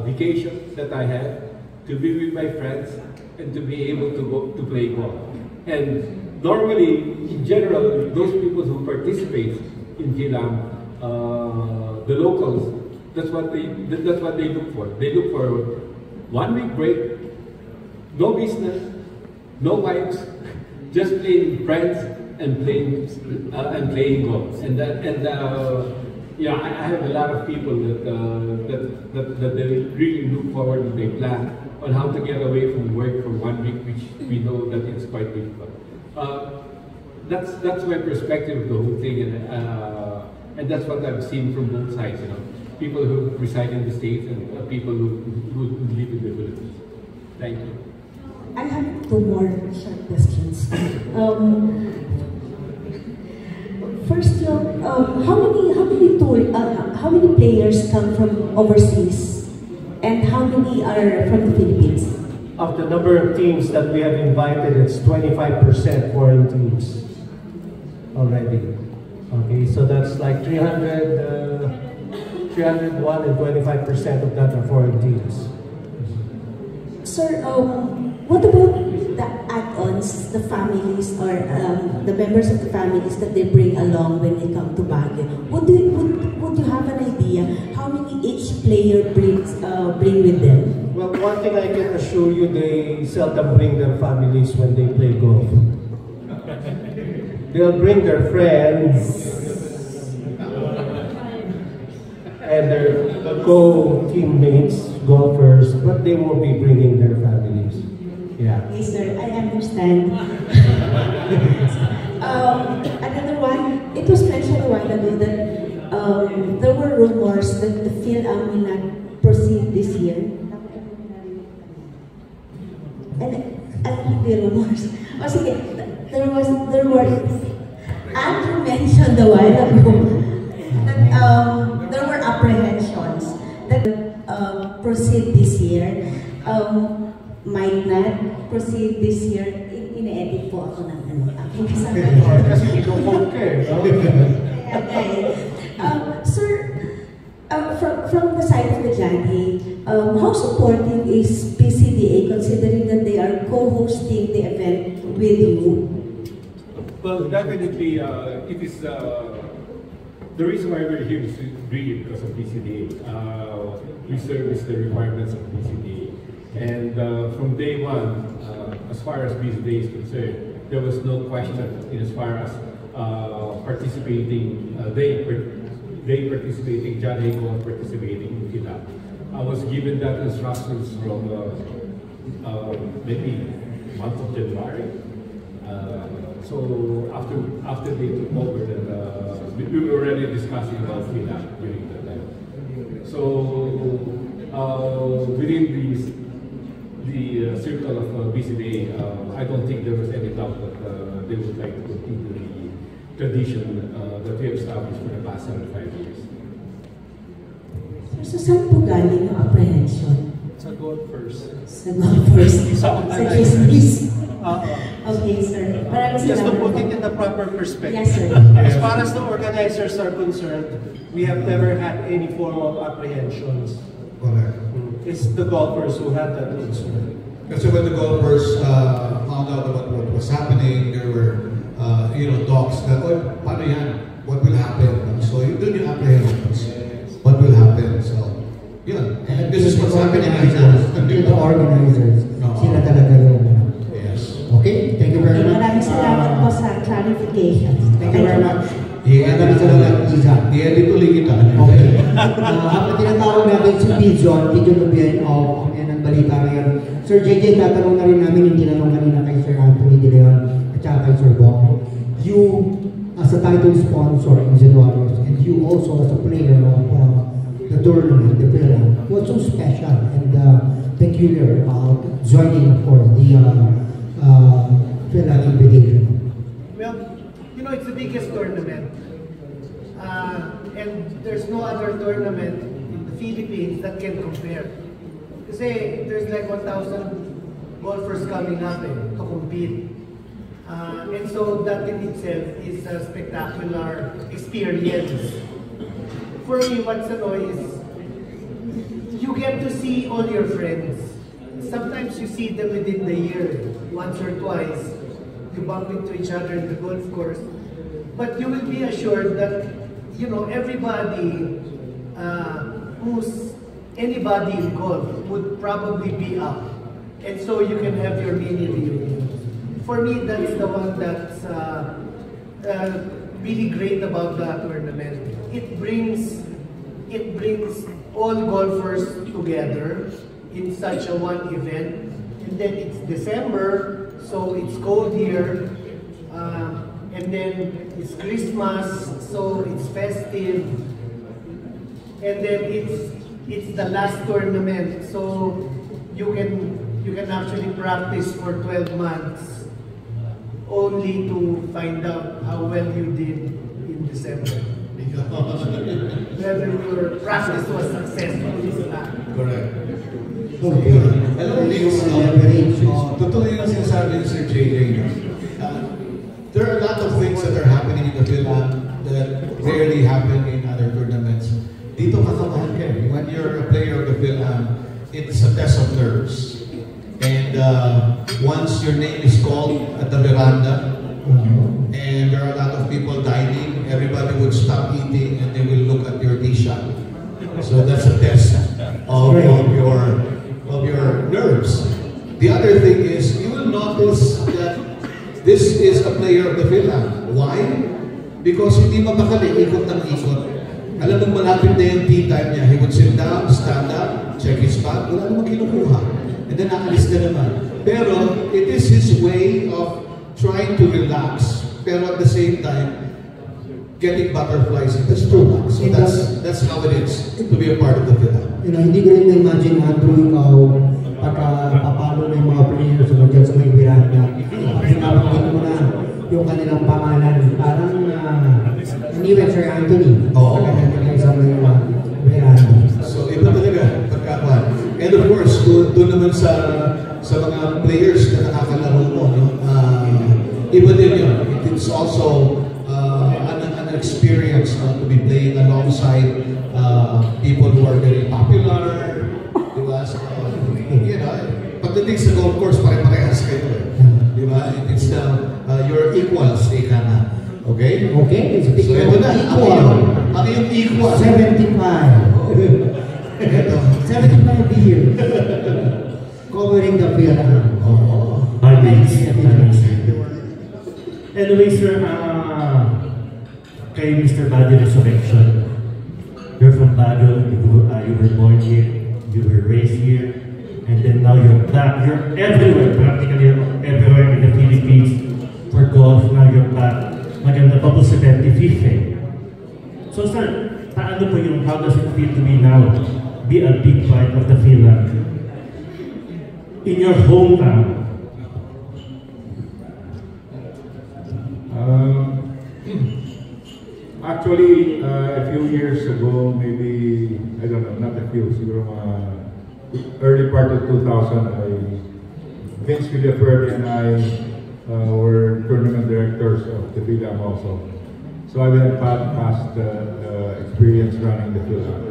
vacation that I have to be with my friends and to be able to go to play golf. And normally, in general, those people who participate in PhilAm, the locals, that's what they look for. They look for 1 week break, no business, no wives, just playing friends and playing golf. And yeah, I have a lot of people that they really look forward and they plan on how to get away from work for 1 week, which we know that it's quite difficult. That's my perspective of the whole thing, and that's what I've seen from both sides. You know, people who reside in the States and people who live in the Philippines. Thank you. I have 2 more short questions. First, how many players come from overseas, and how many are from the Philippines? Of the number of teams that we have invited, it's 25% foreign teams already. Okay, so that's like 301, and 25% of that are foreign teams. Sir, what about the add-ons, the families or the members of the families that they bring along when they come to Baguio? Would you have an idea how many each player bring with them? Well, one thing I can assure you, they seldom bring their families when they play golf. They'll bring their friends and their co-teammates, golfers, but they won't be bringing their families. Yeah. Yes, sir, I understand. Another one, it was mentioned a while ago that there were rumors that the PhilAm will not proceed this year. And the rumors. O sige, there were, Andrew mentioned a while ago that there were apprehensions that proceed this year. Might not proceed this year. Ine-edit po ako ng aking kasama. Kasi ino-vote ka eh. Okay. Sir, from the side of the Johnny, how supportive is PCDA considering that they are co-hosting the event with you? Well, definitely, it is the reason why we're here is really because of PCDA. We service the requirements of PCDA. And from day one, as far as PCDA is concerned, there was no question as far as participating, they participating, John Hago participating in PhilAm. I was given that instructions from maybe month of January. So after they took over, then we were already discussing about PhilAm during that time. So within the circle of PCDA, I don't think there was any doubt that they would like to continue the tradition that we have established for the past 75 years. So saan po galing yung apprehension? Sa golfers. Sa golfers. Sa chismis. Okay, sir. Just to put it in the proper perspective. Yes, sir. As far as the organizers are concerned, we have never had any form of apprehensions. Correct. It's the golfers who had that concern. Kasi when the golfers found out about what was happening, there were talks that, oh, paano yan? What will happen? So you do your apprehensions. What will happen? So, yun. And this is what's happening right now. The organizers. Sila talaga yun. Yes. Okay, thank you very much. Maraming salamat po sa clarification. Thank you very much. Maraming salamat, Iza. I-edit ulit kita. Okay. Ang tinatawag natin si Pigeon Lubian of ng balita ngayon. Sir JJ, tatanong na rin namin yung tinanong kanina kay Sir Anthony De Leon at saka kay Sir Bong. You, as a title sponsor in Januarios, and you also as a player of the tournament, the PhilAm, what's so special and peculiar about joining, of course, the PhilAm invitation? Well, it's the biggest tournament. And there's no other tournament in the Philippines that can compare. Kasi there's like 1,000 golfers coming up to compete. And so that in itself is a spectacular experience. For me, what's annoying is you get to see all your friends. Sometimes you see them within the year, once or twice. You bump into each other in the golf course. But you will be assured that, everybody who's anybody in golf would probably be up. And so you can have your mini reunion. For me, that's the one that's really great about the tournament. It brings all golfers together in such a one event. And then it's December, so it's cold here. And then it's Christmas, so it's festive. And then it's the last tournament, so you can actually practice for 12 months only to find out how well you did in December. Whether your practice was successful or not. Correct. Okay. Alam mo, totoo yung sinasabi ni Sir JJ. There are a lot of things that are happening in the Phil-Am that rarely happen in other tournaments. Dito kakabahan ka. When you're a player of the Phil-Am, it's a test of nerves. And once your name is called at the veranda, and there are a lot of people dining, everybody would stop eating and they will look at your tee shot. So that's a test of your nerves. The other thing is, you will notice that this is a player of the Phil-Am. Why? Because hindi mapakali, ikot ng ikot. Alam mo, malapit na yung tea time niya. He would sit down, stand up, check his spot, wala namang kinukuha. And then nakalis na naman. Pero it is his way of trying to relax, pero at the same time, getting butterflies in the stomach. So that's how it is to be a part of the Phil-Am. Hindi ko rin na-imagine, Andrew, ikaw, pagka papalo na yung mga players mo dyan sa may veranda, pinabanggit mo na yung kanilang pangalan, parang iniwan Sir Anthony. Oo. Pagka sa may veranda. So iba talaga, pagkakuhan. And of course, doon naman sa mga players na nakakalaro mo, no? Iba din yun. It's also an experience to be playing alongside people who are very popular. Diba? So, you know, pagdating sa golf course, pare-parehas kayo. Diba? It's your equals, ika na. Okay? Okay, So ito na. Ano yung equal? 75. Ito. 75 years. Covering the Phil-Am. Anyway, sir, kay Mr. Baguio Resurrection, you're from Baguio, you were born here, you were raised here, and then now you're back. You're everywhere, practically everywhere in the Philippines for golf. Now you're back. Maganda pa po sa 75th eh. So sir, paano po yung how does it feel to be now, be a big part of the Phil-Am in your hometown? Actually, a few years ago, maybe, I don't know, not a few, siguro early part of 2000, Vince Villaferde and I were tournament directors of the Phil-Am also. So I had past experience running the Phil-Am.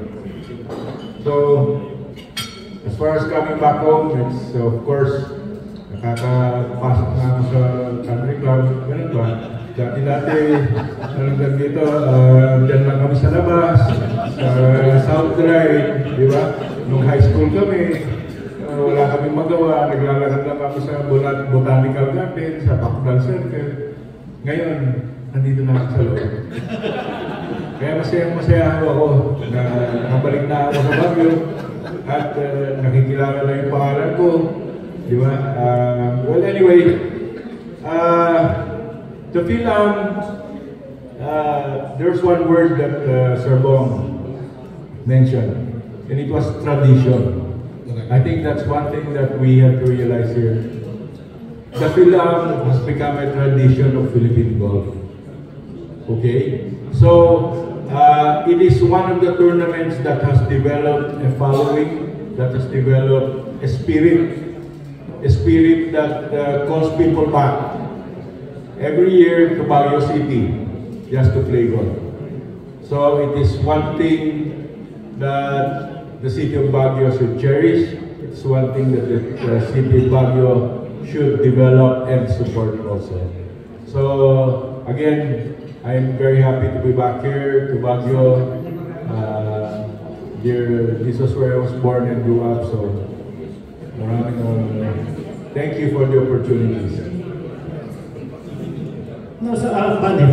So, as far as coming back home, it's of course, nakakapasok na ako sa country club, ganun ba? Dati-dati, nalagdag dito, dyan lang kami sa labas, sa South Drive, di ba? Nung high school kami, wala kaming magawa, naglalakad lang kami sa Botanical Garden, sa Bacdal Circle. Ngayon, nandito na ako sa loob. Kaya masaya ako na nakabalik na ako sa Baguio at nakikilala na yung pangalan ko. Di ba? Well, anyway, the Phil-Am, there's one word that Sir Bong mentioned, and it was tradition. I think that's one thing that we have to realize here. The Phil-Am has become a tradition of Philippine golf. Okay? So, it is one of the tournaments that has developed a following, that has developed a spirit that calls people back. Every year to Baguio City just to play golf. So it is one thing that the city of Baguio should cherish. It's one thing that the city of Baguio should develop and support also. So again, I'm very happy to be back here to Baguio. here, this was where I was born and grew up, so thank you for the opportunities. No, so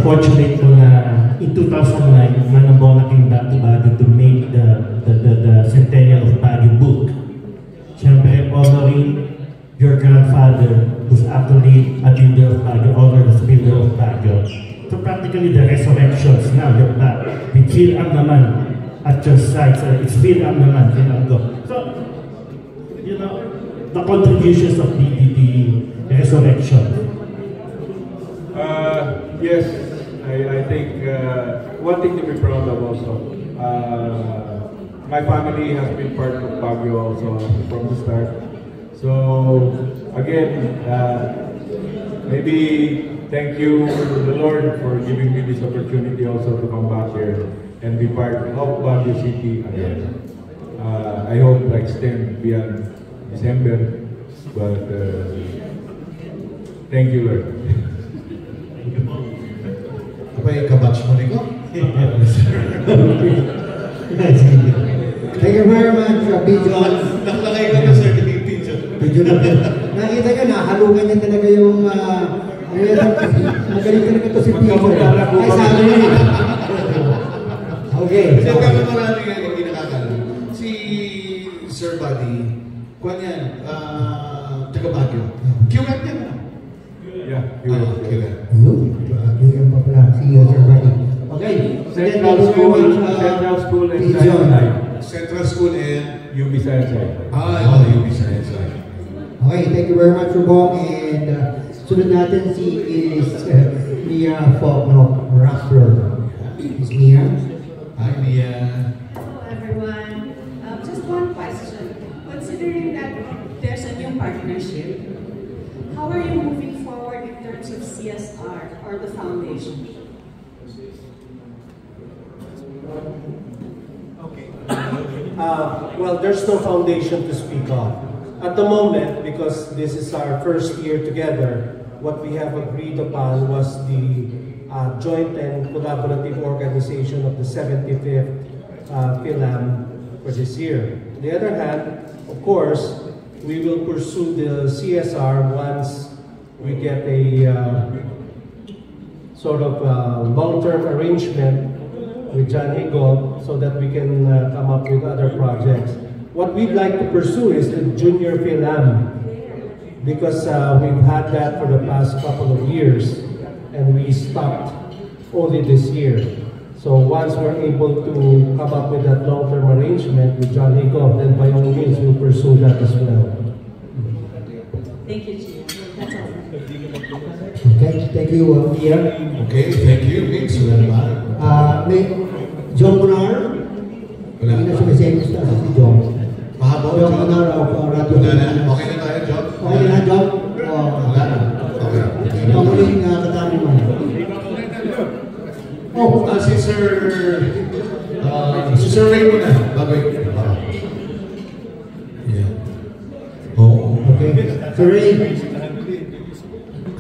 fortunate ko na in 2009, Manambona came back to Baguio to make the Centennial of Baguio book. Siyempre, honoring your grandfather, who's actually a builder of Baguio, honor the builder of Baguio. So practically the resurrections, now you're back with Phil-Am naman at your side. So it's Phil-Am naman, Phil-Am go. So, you know, the contributions of the resurrection. Yes, I think one thing to be proud of also. My family has been part of Baguio also from the start. So again, maybe thank you to the Lord for giving me this opportunity also to come back here and be part of Baguio City again. I hope to extend beyond December, but thank you, Lord. Kapag kabatch mo rin ko? Thank you very much, Bijon. Nakalagay ko na sir, Bijon. Nakita ka na, halungan niya talaga yung magaling talaga ito si Bijon. Ay, sabi niya. Okay. Kasi kami marami nga hindi nakakala. Si Sir Buddy, kuha niya, taga Baguio. QF niya na. Yeah, QF. Bigyan pa pala si Sir Buddy. Okay. Central School and Central School and UB Science. UB Science. Okay, thank you very much, Rubong. And sunod natin is Mia Fogno, rapper. Is Mia? Hi, Mia. Hello, everyone. Just one question. Considering that there's a new partnership, how are you moving forward in terms of CSR or the foundation? Well, there's no foundation to speak of. At the moment, because this is our first year together, what we have agreed upon was the joint and collaborative organization of the 75th Phil-Am for this year. On the other hand, of course, we will pursue the CSR once we get a sort of long-term arrangement with John Higo so that we can come up with other projects. What we'd like to pursue is the Junior Phil-Am, because we've had that for the past couple of years and we stopped only this year. So once we're able to come up with that long-term arrangement with John Higo, then by all means we'll pursue that as well. Thank you, Chief. That's all. Okay, thank you, Mia. Okay, thank you. Thanks for that. May John Munar? Wala. Hindi na sumisay gusto si John. Mahaba John Munar of Radio. Wala na. Okay na tayo, John? Okay na, John? Wala na. Okay. Pamuling katami mo. Oh, si Sir Ray muna. Bagay. Yeah. Oh. Okay. Sir Ray.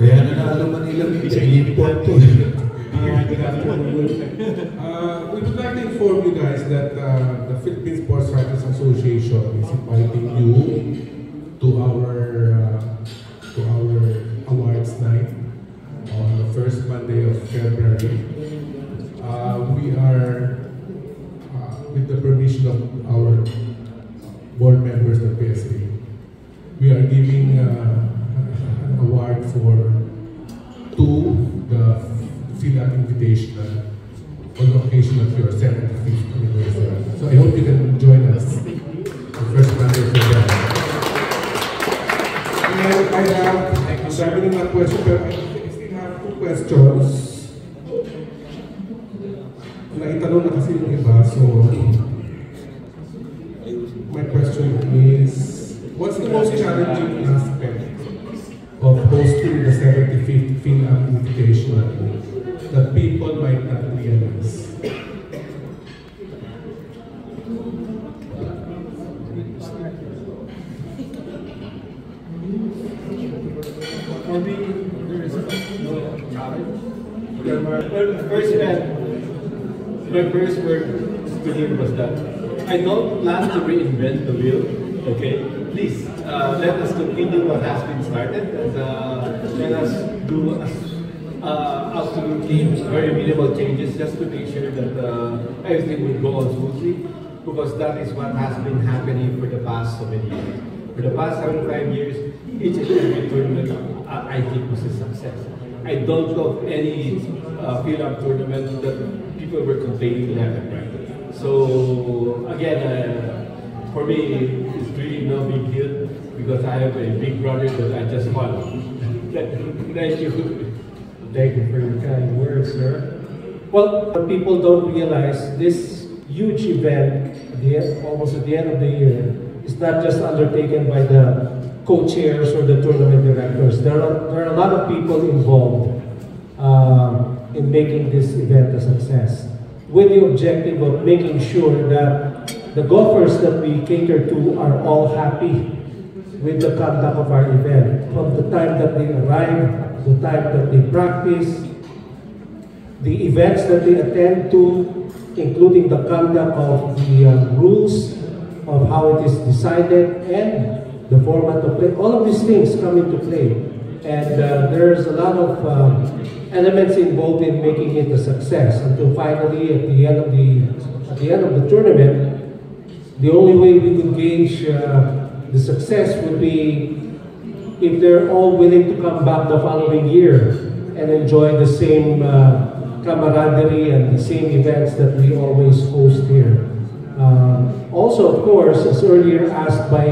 Kaya na naalo Manila sa import to. We would like to inform you guys that the Philippine Sports Writers Association is inviting you to our awards night on the first Monday of February. We are, with the permission of our board members of PSA, we are giving an award to the Phil-Am Invitational on the occasion of your 75th anniversary. So I hope you can join us the first Monday of February. And I have, I'm having a question, but I still have two questions. Naitanong na kasi yung iba, so my question is, what's the most challenging aspect of hosting the 75th Phil-Am Invitational that people might not realize? For me, there is no challenge. My first word to him was that I don't plan to reinvent the wheel. Okay, please let us continue what has been started, and let us do absolutely very minimal changes just to make sure that everything will go on smoothly, because that is what has been happening for the past so many years. For the past 75 years, each and every tournament I think was a success. I don't know of any Phil-Am tournament that people were complaining left and right. So again, for me, it's really no big deal because I have a big brother that I just follow. Thank you. Thank you for your kind words, sir. Well, what people don't realize, this huge event, almost at the end of the year, is not just undertaken by the co-chairs or the tournament directors. There are a lot of people involved in making this event a success, with the objective of making sure that the golfers that we cater to are all happy with the conduct of our event. From the time that they arrive, the time that they practice, the events that they attend to, including the conduct of the rules of how it is decided and the format of play. All of these things come into play. And there's a lot of elements involved in making it a success until finally at the end of the tournament, the only way we could gauge the success would be if they're all willing to come back the following year and enjoy the same camaraderie and the same events that we always host here. Also, of course, as earlier asked by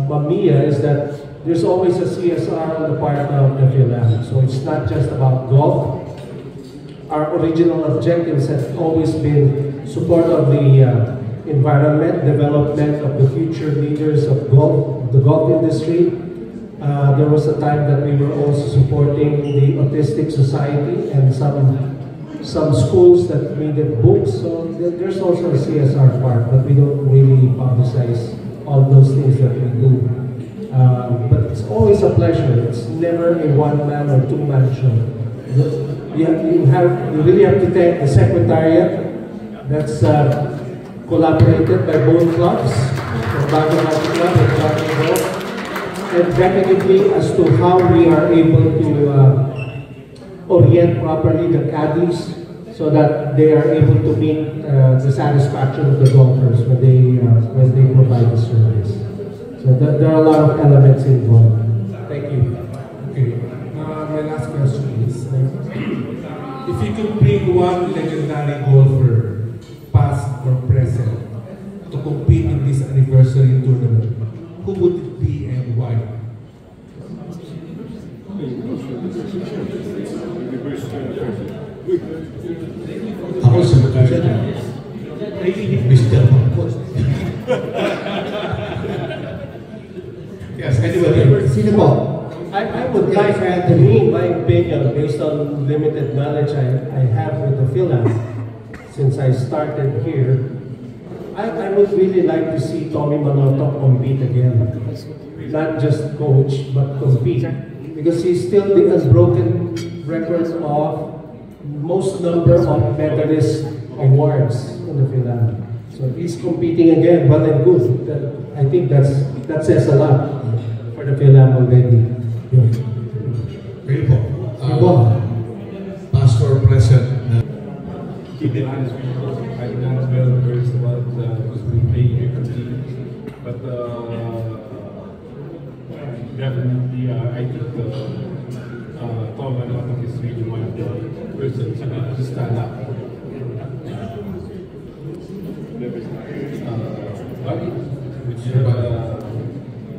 Mamiya, is that there's always a CSR on the part of the Phil-Am. So it's not just about golf. Our original objectives have always been support of the environment, development of the future leaders of golf, the golf industry. There was a time that we were also supporting the Autistic Society and some schools that needed books. So there's also a CSR part, but we don't really publicize all those things that we do. But it's always a pleasure. It's never a one-man or two-man show. You really have to thank the Secretariat that's collaborated by both clubs, the Baguio Hockey Club and Baguio Golf, and definitely as to how we are able to orient properly the caddies so that they are able to meet the satisfaction of the golfers when they provide the service. So there are a lot of elements involved. Thank you. Okay. My last question is, if you could bring one legendary golfer, past or present, to compete in this anniversary tournament, who would it be and why? Ako sagot ko siya. Mr. Marcos. Yes, anybody? Sino po? I would like to me, my opinion, based on limited knowledge I have with the Phil-Am, since I started here, I would really like to see Tommy Manotoc compete again. Not just coach, but compete. Because he's still the unbroken record of most number of medalist awards in the Phil-Am. So if he's competing again, well and good. I think that says a lot for the Phil-Am already. Kayo po. Past or present. To be honest with you, I'm not well versed about who's been playing here completely. But definitely, I think Tom Manotoc is really one of the persons to stand up.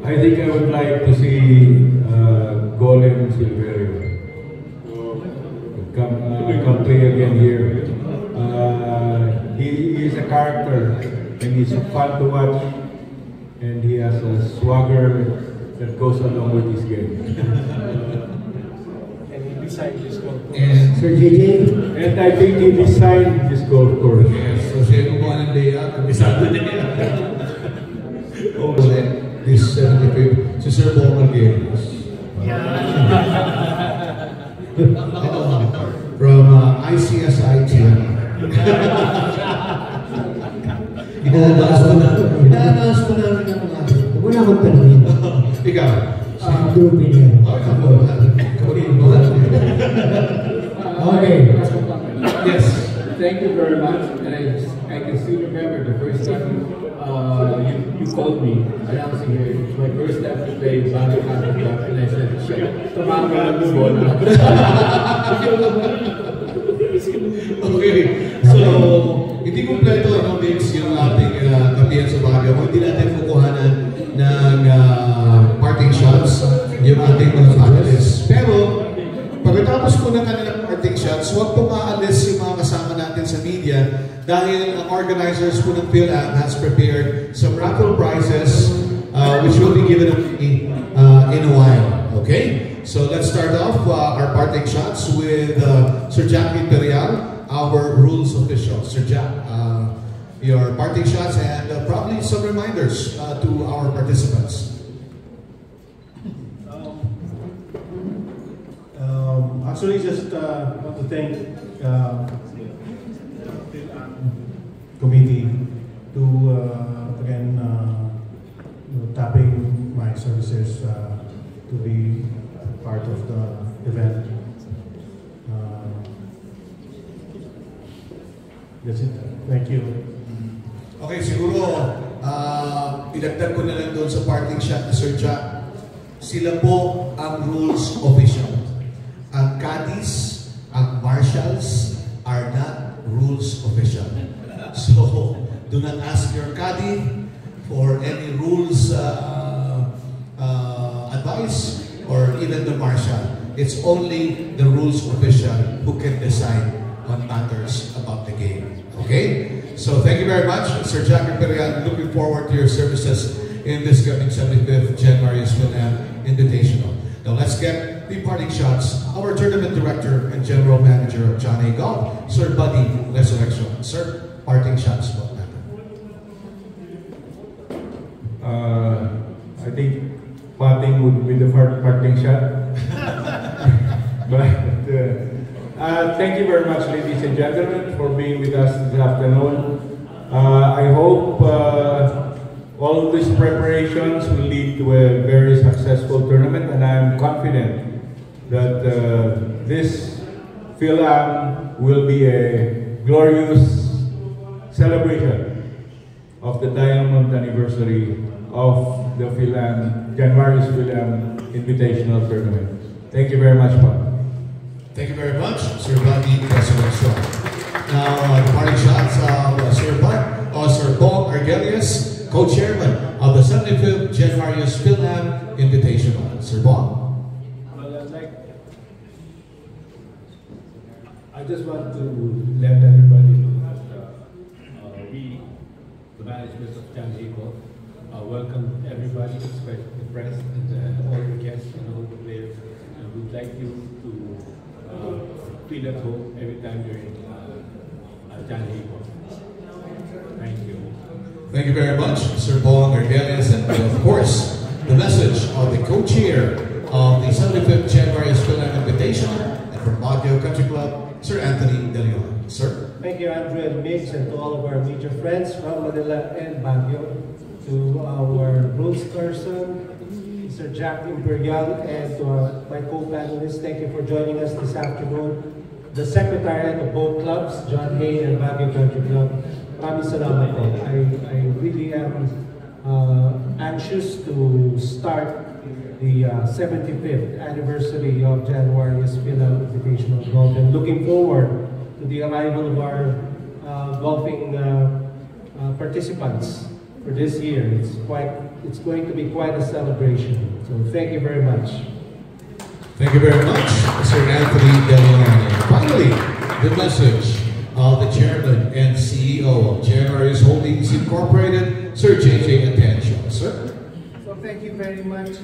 I think I would like to see Golem Silverio come play again here. He is a character and he's fun to watch, and he has a swagger that goes along with his game. And he designed this golf course. And Sir JJ? And I think he designed this golf course. yes, so siya yung kumuha ng layout, kabisado niya. This 75th, si Sir Bong Marguerite. From ICSI team. Parehas pa namin ang mga. Huwag mo na akong tanungin. Ikaw. Andrew Villar. Okay. Yes. Thank you very much. And I can still remember the first time you called me announcing here. It was my first time to play Baguio Country Club, and I said, "Shit, tumama ng bola." Okay. So, hindi kompleto no, Vince, yung ating kapihan sa Baguio. Kung hindi natin kukuhanan ng parting shots, yung ating mga panelists. Pero, pagkatapos ko ng kanilang parting shots, huwag po maalis yung mga kasama natin sa media dahil ang organizers po ng PhilAm has prepared some raffle prizes which will be given away in a while. Okay? So let's start off our parting shots with Sir Jackie Imperial, our rules official. Sir Jack, your parting shots and probably some reminders to our participants. Actually, just want to thank committee to again tapping my services to be part of the event. That's it. Thank you. Okay, siguro idagdag ko na lang doon sa parting shot ni Sir Jack. Sila po ang rules official. Ang caddies, ang marshals are not rules official. So, do not ask your caddy for any rules advice or even the marshal. It's only the rules official who can decide on matters about the game. Okay? So, thank you very much, Sir Jack Imperial. Looking forward to your services in this coming 75th January PhilAm Invitational. Now, let's get the parting shots. Our tournament director and general manager of John A. Golf, Sir Buddy Resurrection. Sir, parting shots. What happened? I think parting would be the parting shot. But thank you very much, ladies and gentlemen, for being with us this afternoon. I hope all these preparations will lead to a very successful tournament, and I'm confident that this PhilAm will be a glorious celebration of the diamond anniversary of the January's PhilAm Invitational Tournament. Thank you very much, Bob. Thank you very much, Sir Buddy Resurrection. Now, the parting shots of Sir Bong Argelius, co-chairman of the 75th January's PhilAm Invitational. Sir Bong? I just want to let everybody know that we, the management of John A. Golf, welcome everybody, especially the press and all the guests and all the players. We'd like you to feel at home every time you're in John A. Golf. Thank you. Thank you very much, Sir Bong Argelius, and of course, the message of the co-chair of the 75th January's PhilAm Invitational and from Baguio Country Club, Sir Anthony De Leon. Sir? Thank you, Andrew and Mix, and to all of our media friends from Manila and Baguio, to our rules person, Sir Jack Imperial, and to my co-panelists. Thank you for joining us this afternoon. The secretariat of both clubs, John Hay and Baguio Country Club, maraming salamat po. I really am anxious to start the 75th anniversary of January's PhilAm Invitational Golf, and looking forward to the arrival of our golfing participants for this year. It's going to be quite a celebration. So thank you very much. Thank you very much, Sir Anthony De Leon. And finally, the message of the chairman and CEO of January's Holdings Incorporated, Sir J.J. Atencio. Sir? So thank you very much.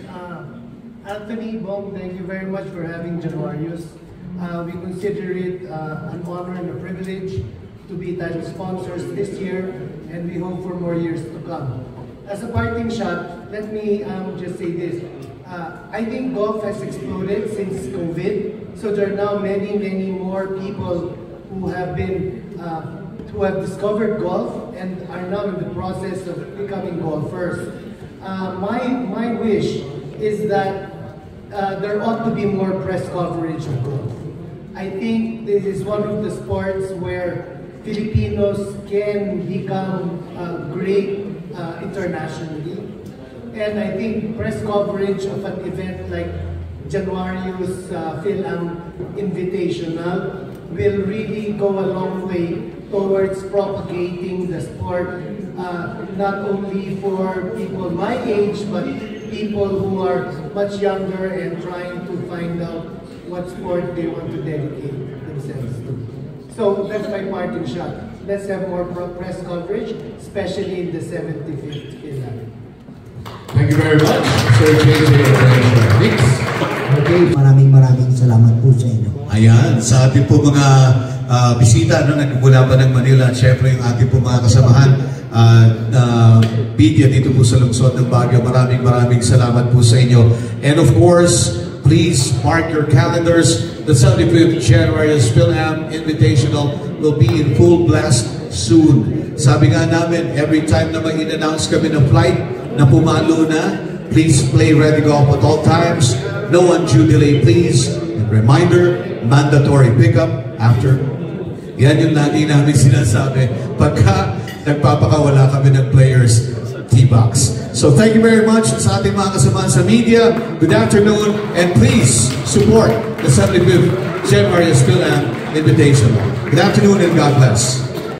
Anthony, Bong, thank you very much for having Januarius. We consider it an honor and a privilege to be title sponsors this year, and we hope for more years to come. As a parting shot, let me just say this. I think golf has exploded since COVID, so there are now many more people who have been who have discovered golf and are now in the process of becoming golfers. My wish is that there ought to be more press coverage of golf. I think this is one of the sports where Filipinos can become great internationally. And I think press coverage of an event like Januarius Phil-Am Invitational will really go a long way towards propagating the sport, not only for people my age, but people who are much younger and trying to find out what sport they want to dedicate themselves to. So that's my parting shot. Let's have more press coverage, especially in the 75th Phil-Am. Thank you very much, Sir JJ. Okay, maraming salamat po sa inyo. Ayan, sa ating po mga bisita na nagmula pa ng Manila, at syempre yung ating po mga kasamahan media dito po sa lungsod ng Baguio. Maraming salamat po sa inyo. And of course, please mark your calendars. The 75th January Phil-Am Invitational will be in full blast soon. Sabi nga namin, every time na may in-announce kami ng flight na pumalo na, please play Ready Golf at all times. No undue delay, please. And reminder, mandatory pickup after. Yan yung lagi namin sinasabi pagka nagpapakawala kami ng players T-Box. So thank you very much sa ating mga kasamahan sa media. Good afternoon, and please support the 75th January Phil-Am Invitational. Good afternoon and God bless.